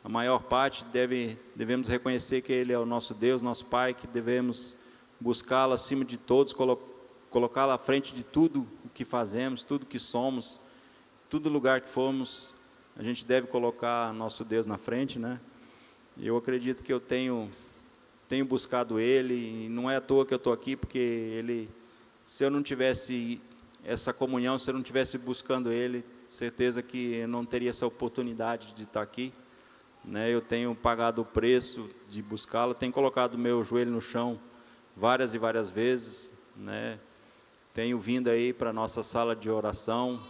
a maior parte devemos reconhecer que Ele é o nosso Deus, nosso Pai, que devemos buscá-lo acima de todos, colocá-lo à frente de tudo o que fazemos, tudo que somos, todo lugar que formos, a gente deve colocar nosso Deus na frente, né? E eu acredito que eu tenho buscado Ele, e não é à toa que eu estou aqui, porque Ele, se eu não tivesse essa comunhão, se eu não tivesse buscando Ele, certeza que eu não teria essa oportunidade de estar aqui, né? Eu tenho pagado o preço de buscá-lo, tenho colocado o meu joelho no chão várias e várias vezes, né? Tenho vindo aí para a nossa sala de oração,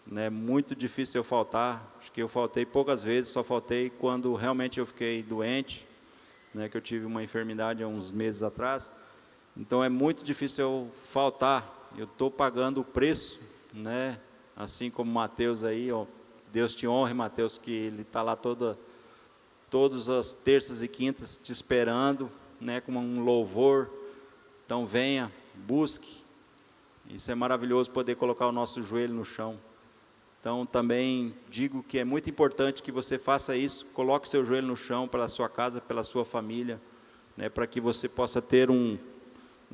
né? Muito difícil eu faltar, acho que eu faltei poucas vezes, só faltei quando realmente eu fiquei doente, né? Que eu tive uma enfermidade há uns meses atrás, então é muito difícil eu faltar, eu estou pagando o preço, né? Assim como Mateus aí, ó, Deus te honre, Mateus, que ele está lá todas as terças e quintas te esperando, né? Com um louvor, então venha, busque. Isso é maravilhoso, poder colocar o nosso joelho no chão. Então, também digo que é muito importante que você faça isso, coloque seu joelho no chão pela sua casa, pela sua família, né, para que você possa ter um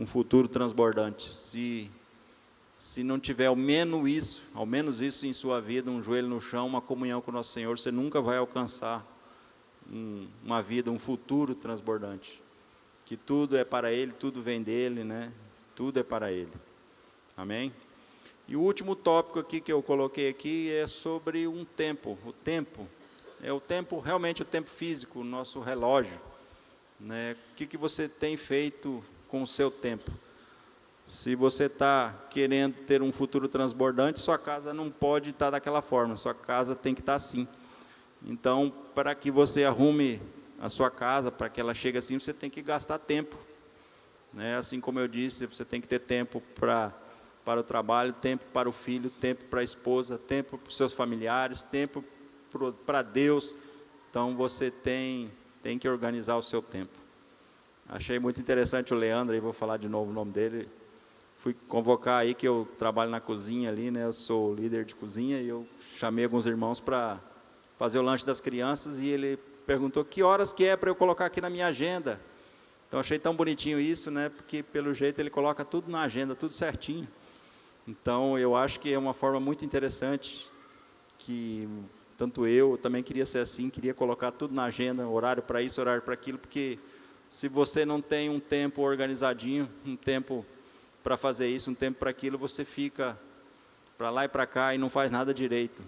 futuro transbordante. Se não tiver ao menos isso em sua vida, um joelho no chão, uma comunhão com o nosso Senhor, você nunca vai alcançar uma vida, um futuro transbordante. Que tudo é para Ele, tudo vem dEle, né? Tudo é para Ele. Amém? E o último tópico aqui que eu coloquei aqui é sobre um tempo. O tempo é o tempo, realmente o tempo físico, o nosso relógio, né? O que você tem feito com o seu tempo? Se você está querendo ter um futuro transbordante, sua casa não pode estar daquela forma, sua casa tem que estar assim. Então, para que você arrume a sua casa, para que ela chegue assim, você tem que gastar tempo, né? Assim como eu disse, você tem que ter tempo para o trabalho, tempo para o filho, tempo para a esposa, tempo para os seus familiares, tempo para Deus. Então, você tem que organizar o seu tempo. Achei muito interessante o Leandro, aí vou falar de novo o nome dele. Fui convocar aí, que eu trabalho na cozinha ali, né? Eu sou líder de cozinha, e eu chamei alguns irmãos para fazer o lanche das crianças, e ele perguntou que horas que é para eu colocar aqui na minha agenda. Então, achei tão bonitinho isso, né? Porque, pelo jeito, ele coloca tudo na agenda, tudo certinho. Então, eu acho que é uma forma muito interessante, que tanto eu também queria ser assim, queria colocar tudo na agenda, horário para isso, horário para aquilo, porque se você não tem um tempo organizadinho, um tempo para fazer isso, um tempo para aquilo, você fica para lá e para cá e não faz nada direito.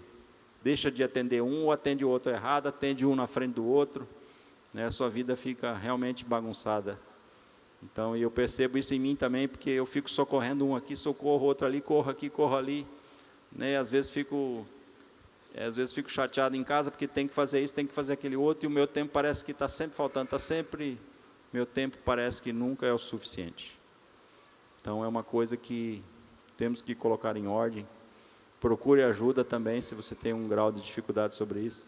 Deixa de atender um ou atende o outro errado, atende um na frente do outro, né? A sua vida fica realmente bagunçada. Então, eu percebo isso em mim também, porque eu fico socorrendo um aqui, socorro outro ali, corro aqui, corro ali, né? Às vezes fico chateado em casa, porque tem que fazer isso, tem que fazer aquele outro, e o meu tempo parece que está sempre faltando, meu tempo parece que nunca é o suficiente. Então, é uma coisa que temos que colocar em ordem. Procure ajuda também, se você tem um grau de dificuldade sobre isso,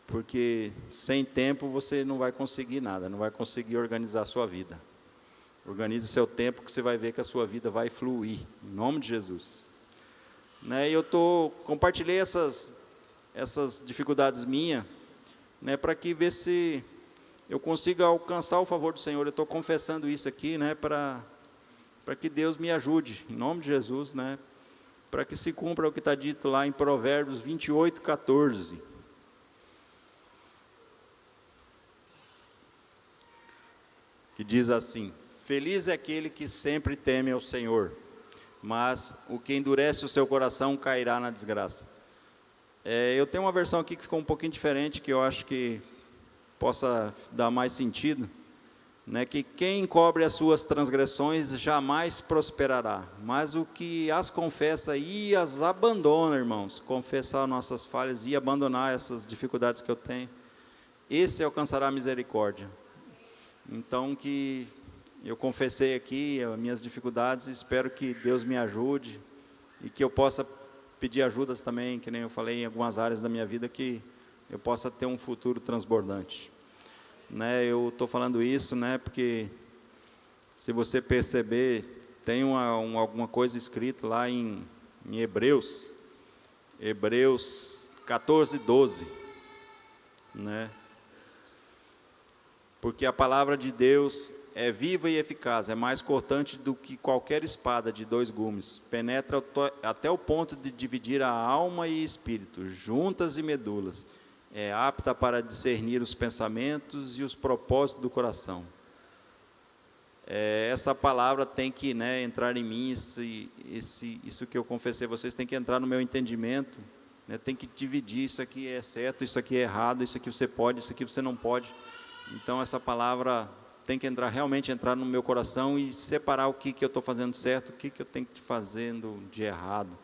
porque sem tempo você não vai conseguir nada, não vai conseguir organizar a sua vida. Organize seu tempo, que você vai ver que a sua vida vai fluir, em nome de Jesus. Né, e eu compartilhei essas dificuldades minhas, né, para ver se eu consigo alcançar o favor do Senhor. Eu estou confessando isso aqui, né, para que Deus me ajude, em nome de Jesus, né, para que se cumpra o que está dito lá em Provérbios 28:14. Que diz assim: feliz é aquele que sempre teme ao Senhor, mas o que endurece o seu coração cairá na desgraça. Eu tenho uma versão aqui que ficou um pouquinho diferente, que eu acho que possa dar mais sentido, né? Que quem encobre as suas transgressões jamais prosperará, mas o que as confessa e as abandona, irmãos, confessar nossas falhas e abandonar essas dificuldades que eu tenho, esse alcançará a misericórdia. Então, que eu confessei aqui as minhas dificuldades, espero que Deus me ajude e que eu possa pedir ajudas também, que nem eu falei, em algumas áreas da minha vida, que eu possa ter um futuro transbordante. Né, eu estou falando isso, né, porque se você perceber, tem alguma coisa escrita lá em Hebreus 14:12, né? Porque a palavra de Deus é viva e eficaz, é mais cortante do que qualquer espada de 2 gumes, penetra até o ponto de dividir a alma e espírito, juntas e medulas, é apta para discernir os pensamentos e os propósitos do coração. Essa palavra tem que, né, entrar em mim, isso que eu confessei a vocês tem que entrar no meu entendimento, né, tem que dividir, isso aqui é certo, isso aqui é errado, isso aqui você pode, isso aqui você não pode. Então essa palavra tem que realmente entrar no meu coração e separar o que eu estou fazendo certo, o que eu tenho que fazendo de errado,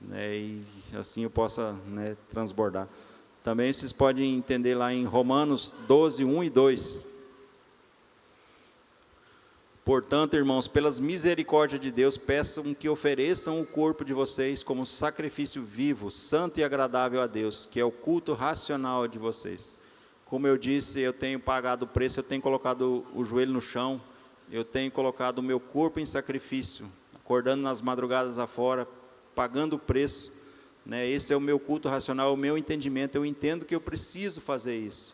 né, e assim eu possa, né, transbordar. Também vocês podem entender lá em Romanos 12, 1 e 2. Portanto, irmãos, pelas misericórdias de Deus, peçam que ofereçam o corpo de vocês como sacrifício vivo, santo e agradável a Deus, que é o culto racional de vocês. Como eu disse, eu tenho pagado o preço, eu tenho colocado o joelho no chão, eu tenho colocado o meu corpo em sacrifício, acordando nas madrugadas afora, pagando o preço, né? Esse é o meu culto racional, é o meu entendimento, eu entendo que eu preciso fazer isso.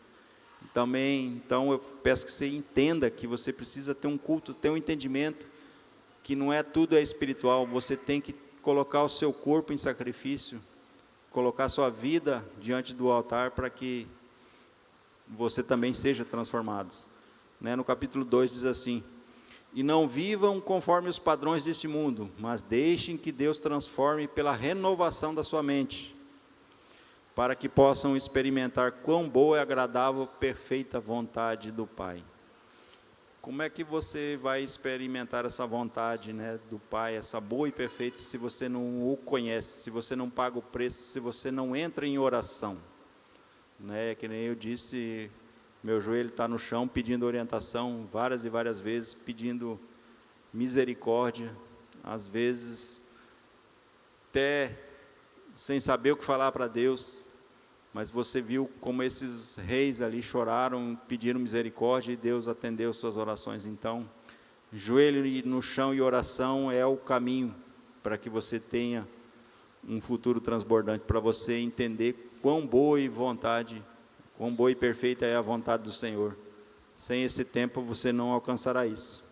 Também, então, eu peço que você entenda que você precisa ter um culto, ter um entendimento, que não é tudo é espiritual, você tem que colocar o seu corpo em sacrifício, colocar sua vida diante do altar para que você também seja transformado. Né? No capítulo 2 diz assim: e não vivam conforme os padrões deste mundo, mas deixem que Deus transforme pela renovação da sua mente, para que possam experimentar quão boa e agradável, perfeita vontade do Pai. Como é que você vai experimentar essa vontade, né, do Pai, essa boa e perfeita, se você não o conhece, se você não paga o preço, se você não entra em oração? Né, que nem eu disse, meu joelho está no chão pedindo orientação várias e várias vezes, pedindo misericórdia, às vezes até sem saber o que falar para Deus, mas você viu como esses reis ali choraram, pediram misericórdia e Deus atendeu suas orações. Então, joelho no chão e oração é o caminho para que você tenha um futuro transbordante, para você entender quão boa e perfeita é a vontade do Senhor. Sem esse tempo você não alcançará isso.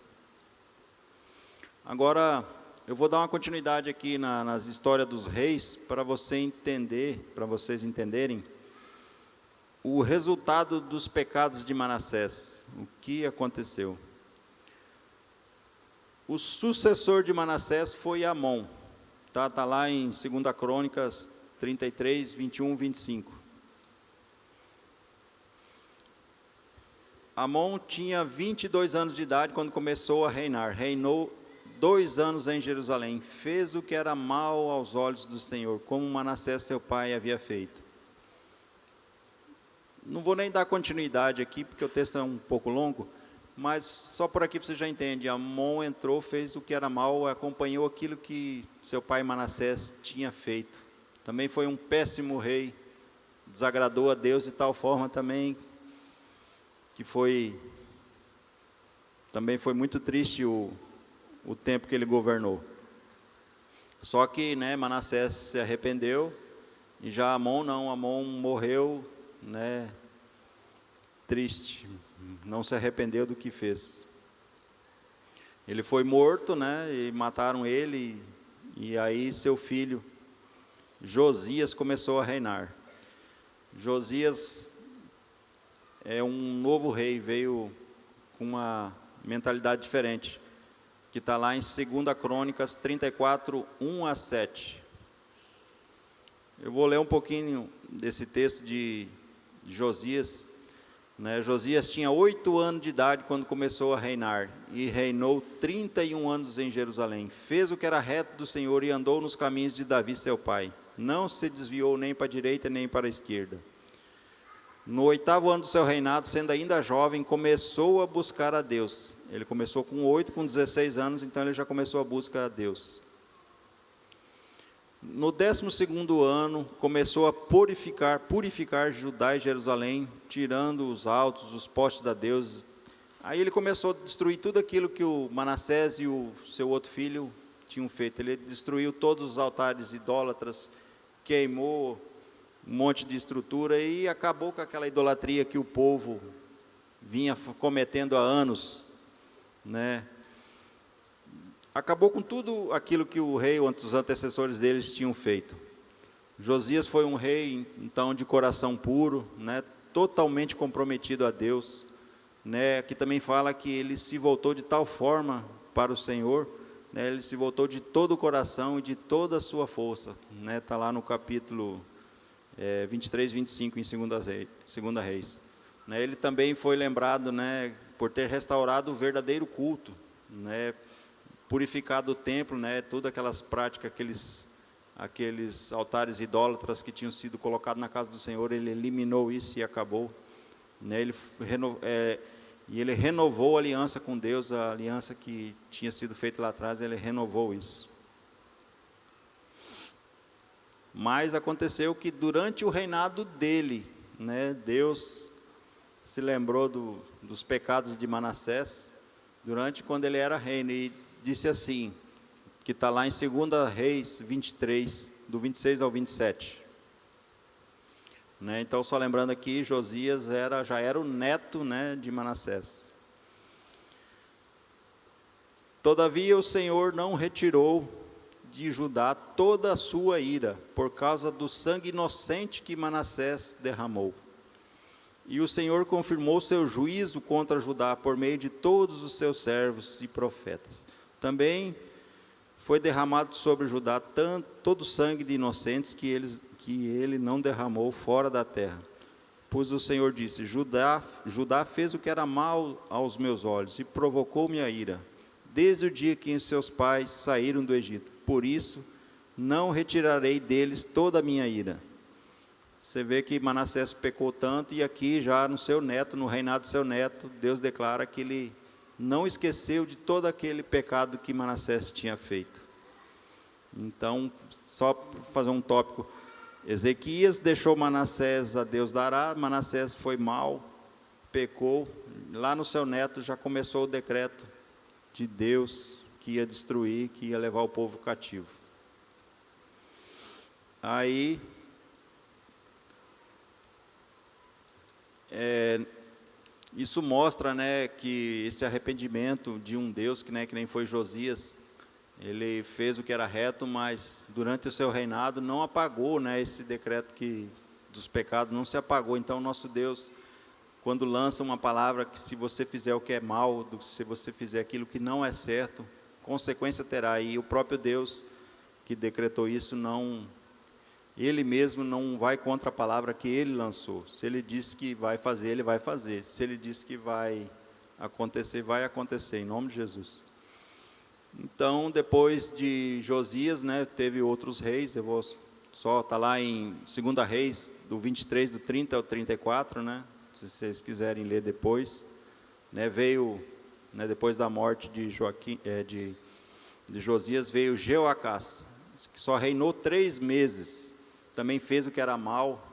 Agora, eu vou dar uma continuidade aqui nas histórias dos reis, para vocês entenderem o resultado dos pecados de Manassés, o que aconteceu. O sucessor de Manassés foi Amon, está lá em 2 Crônicas 33, 21, 25. Amon tinha 22 anos de idade quando começou a reinar, reinou 2 anos em Jerusalém, fez o que era mal aos olhos do Senhor, como Manassés seu pai havia feito. Não vou nem dar continuidade aqui, porque o texto é um pouco longo, mas só por aqui você já entende. Amon entrou, fez o que era mal, acompanhou aquilo que seu pai Manassés tinha feito. Também foi um péssimo rei, desagradou a Deus de tal forma também, que também foi muito triste o tempo que ele governou. Só que, né, Manassés se arrependeu, e já Amon não, Amon morreu, né, triste, não se arrependeu do que fez. Ele foi morto, né, e mataram ele, e aí seu filho Josias começou a reinar. Josias é um novo rei, veio com uma mentalidade diferente, que está lá em 2 Crônicas 34, 1 a 7. Eu vou ler um pouquinho desse texto de Josias. Né? Josias tinha 8 anos de idade quando começou a reinar, e reinou 31 anos em Jerusalém. Fez o que era reto do Senhor e andou nos caminhos de Davi seu pai. Não se desviou nem para a direita nem para a esquerda. No 8º ano do seu reinado, sendo ainda jovem, começou a buscar a Deus. Ele começou com 8, com 16 anos, então ele já começou a busca a Deus. No 12º ano, começou a purificar Judá e Jerusalém, tirando os altos, os postes da Deus. Aí ele começou a destruir tudo aquilo que o Manassés e o seu outro filho tinham feito. Ele destruiu todos os altares idólatras, queimou um monte de estrutura e acabou com aquela idolatria que o povo vinha cometendo há anos. né? Acabou com tudo aquilo que o rei, os antecessores deles tinham feito. Josias foi um rei, então, de coração puro, né? Totalmente comprometido a Deus, né? Aqui também fala que ele se voltou de tal forma para o Senhor, né? Ele se voltou de todo o coração e de toda a sua força, né? Está lá no capítulo 23, 25, em 2 Reis. Né? Ele também foi lembrado, né, por ter restaurado o verdadeiro culto, né? Purificado o templo, né? Todas aquelas práticas, aqueles altares idólatras que tinham sido colocados na casa do Senhor, ele eliminou isso e acabou, né? Ele renovou a aliança com Deus, a aliança que tinha sido feita lá atrás, ele renovou isso. Mas aconteceu que durante o reinado dele, né, Deus se lembrou dos pecados de Manassés, quando ele era rei, e disse assim, que está lá em 2 Reis 23, do 26 ao 27. Né? Então, só lembrando aqui, Josias já era o neto, né, de Manassés. Todavia o Senhor não retirou de Judá toda a sua ira, por causa do sangue inocente que Manassés derramou. E o Senhor confirmou seu juízo contra Judá por meio de todos os seus servos e profetas. Também foi derramado sobre Judá todo o sangue de inocentes que ele não derramou fora da terra. Pois o Senhor disse, Judá fez o que era mal aos meus olhos e provocou minha ira, desde o dia que os seus pais saíram do Egito. Por isso, não retirarei deles toda a minha ira. Você vê que Manassés pecou tanto, e aqui já no reinado do seu neto, Deus declara que ele não esqueceu de todo aquele pecado que Manassés tinha feito. Então, só para fazer um tópico, Ezequias deixou Manassés a Deus dará, Manassés foi mal, pecou, lá no seu neto já começou o decreto de Deus, que ia destruir, que ia levar o povo cativo. Aí, isso mostra, né, que esse arrependimento de um Deus, que nem foi Josias, ele fez o que era reto, mas durante o seu reinado não apagou, né, esse decreto dos pecados não se apagou. Então, nosso Deus, quando lança uma palavra que se você fizer o que é mal, se você fizer aquilo que não é certo, consequência terá. E o próprio Deus que decretou isso, ele mesmo não vai contra a palavra que ele lançou. Se ele disse que vai fazer, ele vai fazer. Se ele disse que vai acontecer, em nome de Jesus. Então, depois de Josias, né, teve outros reis. Eu vou só estar lá em 2 Reis, do 23, do 30 ao 34, né, se vocês quiserem ler depois. Né, veio, né, depois da morte de Josias, veio Jeoacás, que só reinou 3 meses. Também fez o que era mal,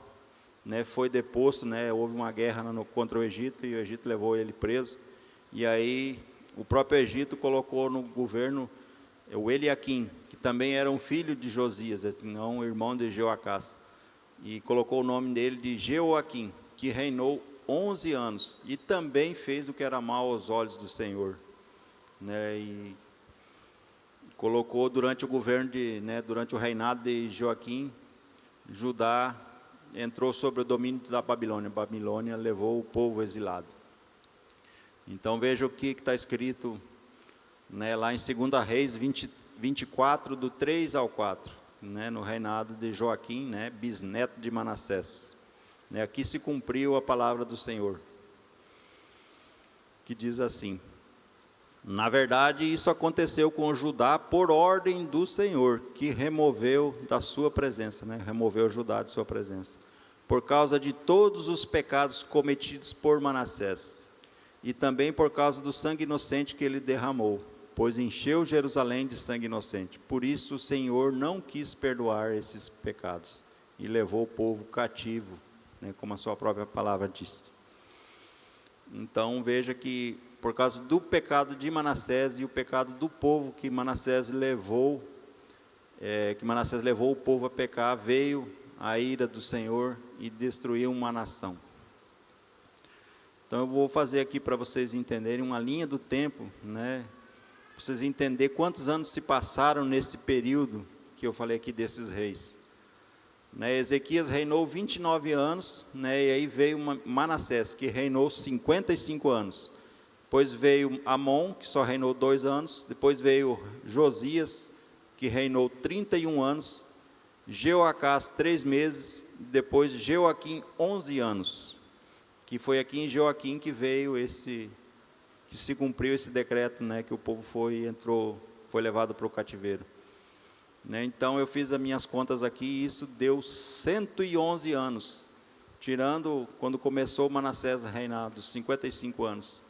né, foi deposto, né, houve uma guerra contra o Egito, e o Egito levou ele preso. E aí o próprio Egito colocou no governo o Eliaquim, que também era um filho de Josias, não irmão de Jeoacás, e colocou o nome dele de Jeoaquim, que reinou 11 anos, e também fez o que era mal aos olhos do Senhor, né, e colocou durante o governo durante o reinado de Joaquim, Judá entrou sobre o domínio da Babilônia. A Babilônia levou o povo exilado. Então veja o que está escrito, né, lá em 2 Reis 24, do 3 ao 4, né, no reinado de Joaquim, né, bisneto de Manassés. Né, aqui se cumpriu a palavra do Senhor, que diz assim: na verdade, isso aconteceu com Judá por ordem do Senhor, que removeu da sua presença, né, removeu Judá de sua presença, por causa de todos os pecados cometidos por Manassés, e também por causa do sangue inocente que ele derramou, pois encheu Jerusalém de sangue inocente. Por isso o Senhor não quis perdoar esses pecados, e levou o povo cativo, né, como a sua própria palavra diz. Então veja que por causa do pecado de Manassés e o pecado do povo que Manassés levou o povo a pecar, veio a ira do Senhor e destruiu uma nação. Então eu vou fazer aqui para vocês entenderem uma linha do tempo, né? Para vocês entenderem quantos anos se passaram nesse período que eu falei aqui desses reis. Né, Ezequias reinou 29 anos, né, e aí veio Manassés, que reinou 55 anos. Depois veio Amon, que só reinou 2 anos. Depois veio Josias, que reinou 31 anos. Jeoacás, 3 meses. Depois Jeoaquim, 11 anos. Que foi aqui em Jeoaquim que veio que se cumpriu esse decreto, né, que o povo foi levado para o cativeiro. Né, então eu fiz as minhas contas aqui e isso deu 111 anos, tirando quando começou Manassés a reinar, dos 55 anos.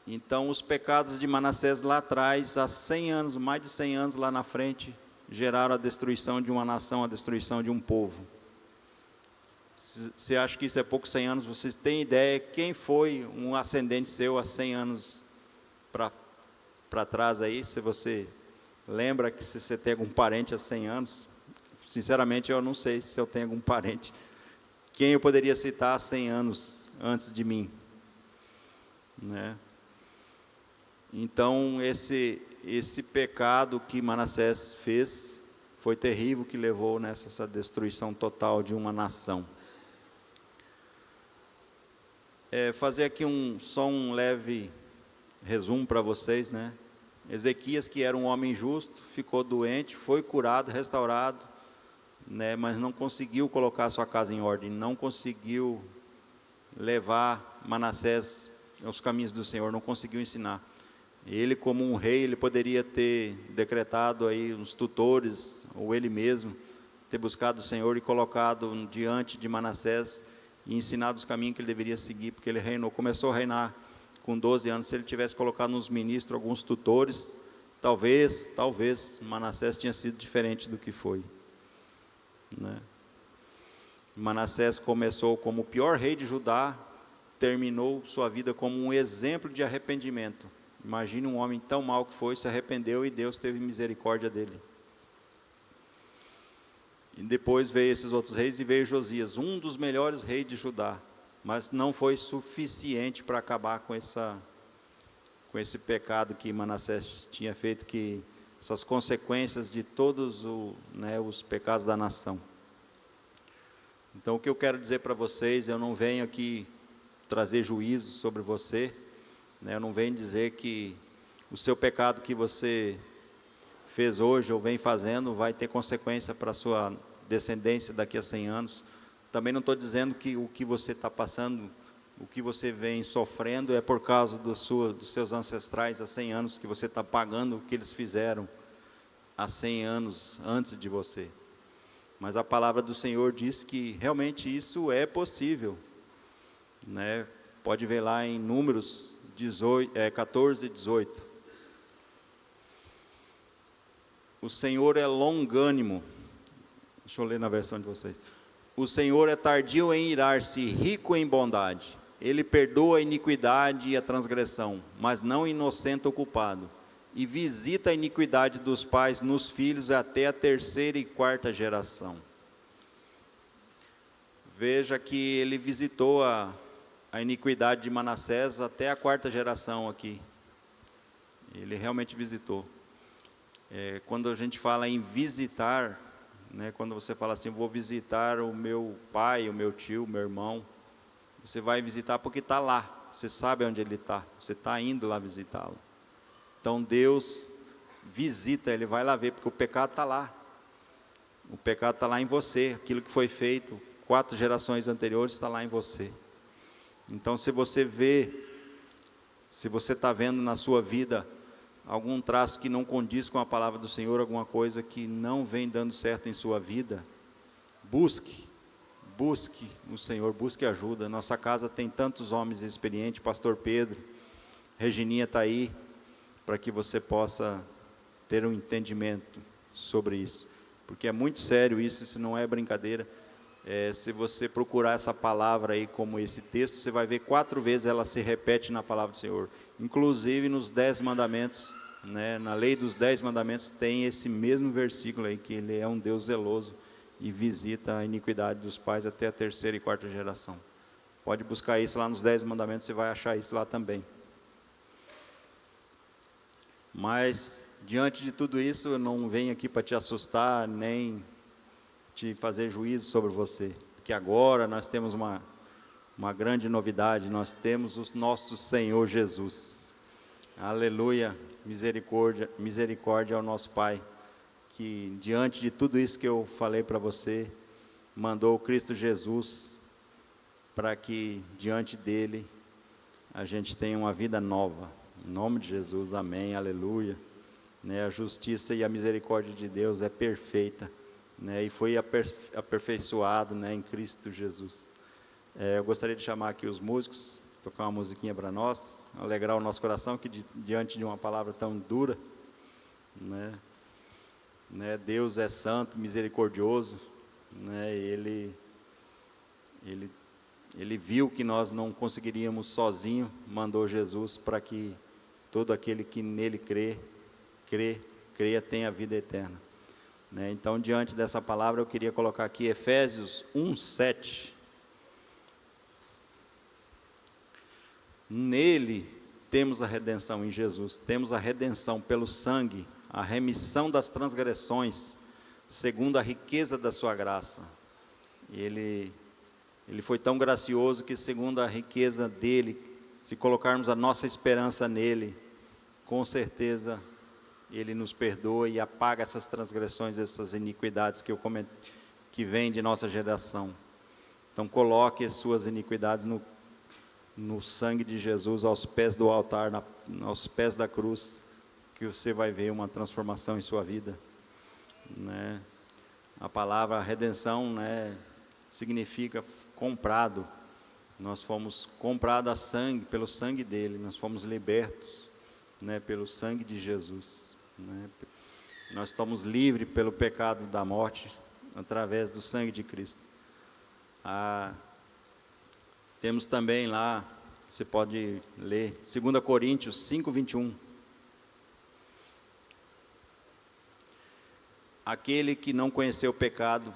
Então os pecados de Manassés lá atrás, há 100 anos, mais de 100 anos lá na frente, geraram a destruição de uma nação, a destruição de um povo. Você acha que isso é pouco, 100 anos? Vocês têm ideia quem foi um ascendente seu há 100 anos para trás aí? Se você lembra que se você tem algum parente há 100 anos, sinceramente eu não sei se eu tenho algum parente. Quem eu poderia citar há 100 anos antes de mim? Né? Então esse pecado que Manassés fez foi terrível, que levou nessa destruição total de uma nação. Fazer aqui só um leve resumo para vocês, né? Ezequias, que era um homem justo, ficou doente, foi curado, restaurado, né, mas não conseguiu colocar sua casa em ordem, não conseguiu levar Manassés aos caminhos do Senhor, não conseguiu ensinar. Ele, como um rei, ele poderia ter decretado aí uns tutores, ou ele mesmo, ter buscado o Senhor e colocado diante de Manassés e ensinado os caminhos que ele deveria seguir, porque ele começou a reinar com 12 anos. Se ele tivesse colocado nos ministros alguns tutores, talvez Manassés tinha sido diferente do que foi, né? Manassés começou como o pior rei de Judá, terminou sua vida como um exemplo de arrependimento. Imagine um homem tão mau que foi, se arrependeu e Deus teve misericórdia dele. E depois veio esses outros reis e veio Josias, um dos melhores reis de Judá, mas não foi suficiente para acabar com esse pecado que Manassés tinha feito, essas consequências de todos os pecados da nação. Então o que eu quero dizer para vocês, eu não venho aqui trazer juízo sobre você, né? Eu não venho dizer que o seu pecado que você fez hoje ou vem fazendo vai ter consequência para a sua descendência daqui a 100 anos. Também não estou dizendo que o que você está passando, o que você vem sofrendo é por causa dos seus ancestrais há 100 anos, que você está pagando o que eles fizeram há 100 anos antes de você. Mas a palavra do Senhor diz que realmente isso é possível, né? Pode ver lá em Números 14, 18. O Senhor é longânimo. Deixa eu ler na versão de vocês. O Senhor é tardio em irar-se, rico em bondade. Ele perdoa a iniquidade e a transgressão, mas não inocenta o culpado. E visita a iniquidade dos pais nos filhos até a 3ª e 4ª geração. Veja que ele visitou a iniquidade de Manassés até a 4ª geração aqui. Ele realmente visitou. Quando a gente fala em visitar, né, quando você fala assim, vou visitar o meu pai, o meu tio, o meu irmão, você vai visitar porque está lá, você sabe onde ele está, você está indo lá visitá-lo. Então Deus visita, Ele vai lá ver, porque o pecado está lá. O pecado está lá em você, aquilo que foi feito 4 gerações anteriores está lá em você. Então se você está vendo na sua vida algum traço que não condiz com a palavra do Senhor, alguma coisa que não vem dando certo em sua vida, busque o Senhor, busque ajuda. Nossa casa tem tantos homens experientes, pastor Pedro, Regininha está aí, para que você possa ter um entendimento sobre isso, porque é muito sério isso não é brincadeira. Se você procurar essa palavra aí, como esse texto, você vai ver 4 vezes ela se repete na palavra do Senhor, inclusive nos 10 mandamentos, né? Na lei dos 10 mandamentos tem esse mesmo versículo aí, que Ele é um Deus zeloso e visita a iniquidade dos pais até a 3ª e 4ª geração. Pode buscar isso lá nos 10 mandamentos, você vai achar isso lá também. Mas, diante de tudo isso, eu não venho aqui para te assustar, nem te fazer juízo sobre você. Porque agora nós temos uma grande novidade, nós temos o nosso Senhor Jesus. Aleluia, misericórdia ao nosso Pai, que diante de tudo isso que eu falei para você, mandou o Cristo Jesus, para que diante dele a gente tenha uma vida nova. Em nome de Jesus, amém, aleluia. A justiça e a misericórdia de Deus é perfeita, e foi aperfeiçoado, em Cristo Jesus. Eu gostaria de chamar aqui os músicos, tocar uma musiquinha para nós, alegrar o nosso coração, que diante de uma palavra tão dura, Deus é santo, misericordioso, Ele viu que nós não conseguiríamos sozinho, mandou Jesus para que todo aquele que nele creia tenha vida eterna. Então, diante dessa palavra, eu queria colocar aqui Efésios 1:7. Nele temos a redenção, em Jesus, temos a redenção pelo sangue, a remissão das transgressões, segundo a riqueza da sua graça. Ele foi tão gracioso que, segundo a riqueza dele, se colocarmos a nossa esperança nele, com certeza ele nos perdoa e apaga essas transgressões, essas iniquidades que vêm de nossa geração. Então coloque as suas iniquidades no sangue de Jesus, aos pés do altar, aos pés da cruz, que você vai ver uma transformação em sua vida. A palavra redenção, significa comprado. Nós fomos comprados a sangue, pelo sangue dele, nós fomos libertos, pelo sangue de Jesus, Nós estamos livres pelo pecado da morte, através do sangue de Cristo. Temos também lá, você pode ler, 2 Coríntios 5:21. Aquele que não conheceu o pecado,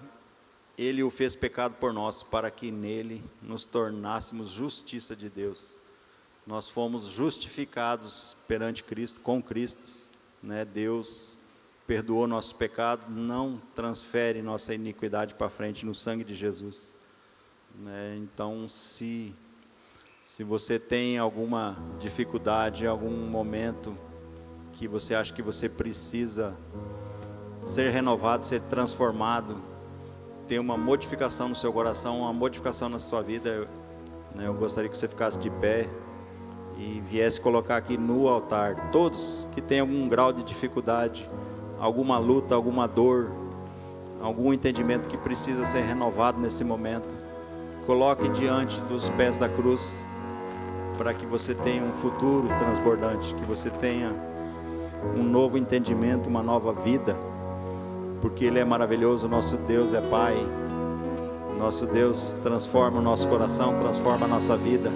ele o fez pecado por nós, para que nele nos tornássemos justiça de Deus. Nós fomos justificados perante Cristo, com Cristo, Deus perdoou nossos pecados, não transfere nossa iniquidade para frente no sangue de Jesus. Então, se você tem alguma dificuldade, algum momento que você acha que você precisa ser renovado, ser transformado, ter uma modificação no seu coração, uma modificação na sua vida, eu gostaria que você ficasse de pé e viesse colocar aqui no altar. Todos que têm algum grau de dificuldade, alguma luta, alguma dor, algum entendimento que precisa ser renovado nesse momento, coloque diante dos pés da cruz, para que você tenha um futuro transbordante, que você tenha um novo entendimento, uma nova vida, porque Ele é maravilhoso. Nosso Deus é Pai, nosso Deus transforma o nosso coração, transforma a nossa vida.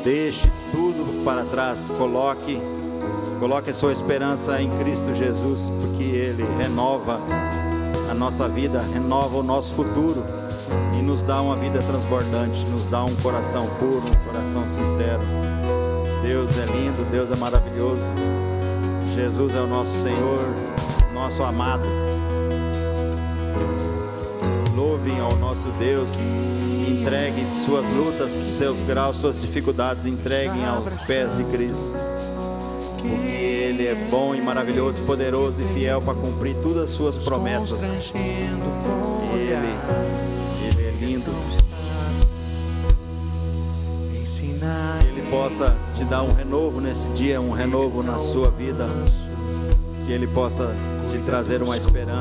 Deixe tudo para trás, coloque a sua esperança em Cristo Jesus, porque Ele renova a nossa vida, renova o nosso futuro e nos dá uma vida transbordante, nos dá um coração puro, um coração sincero. Deus é lindo, Deus é maravilhoso. Jesus é o nosso Senhor, nosso amado. Louvem ao nosso Deus, entreguem suas lutas, seus graus, suas dificuldades, entreguem aos pés de Cristo, porque Ele é bom e maravilhoso, poderoso e fiel para cumprir todas as suas promessas. Ele é lindo. Ele possa te dar um renovo nesse dia, um renovo na sua vida, que Ele possa te trazer uma esperança.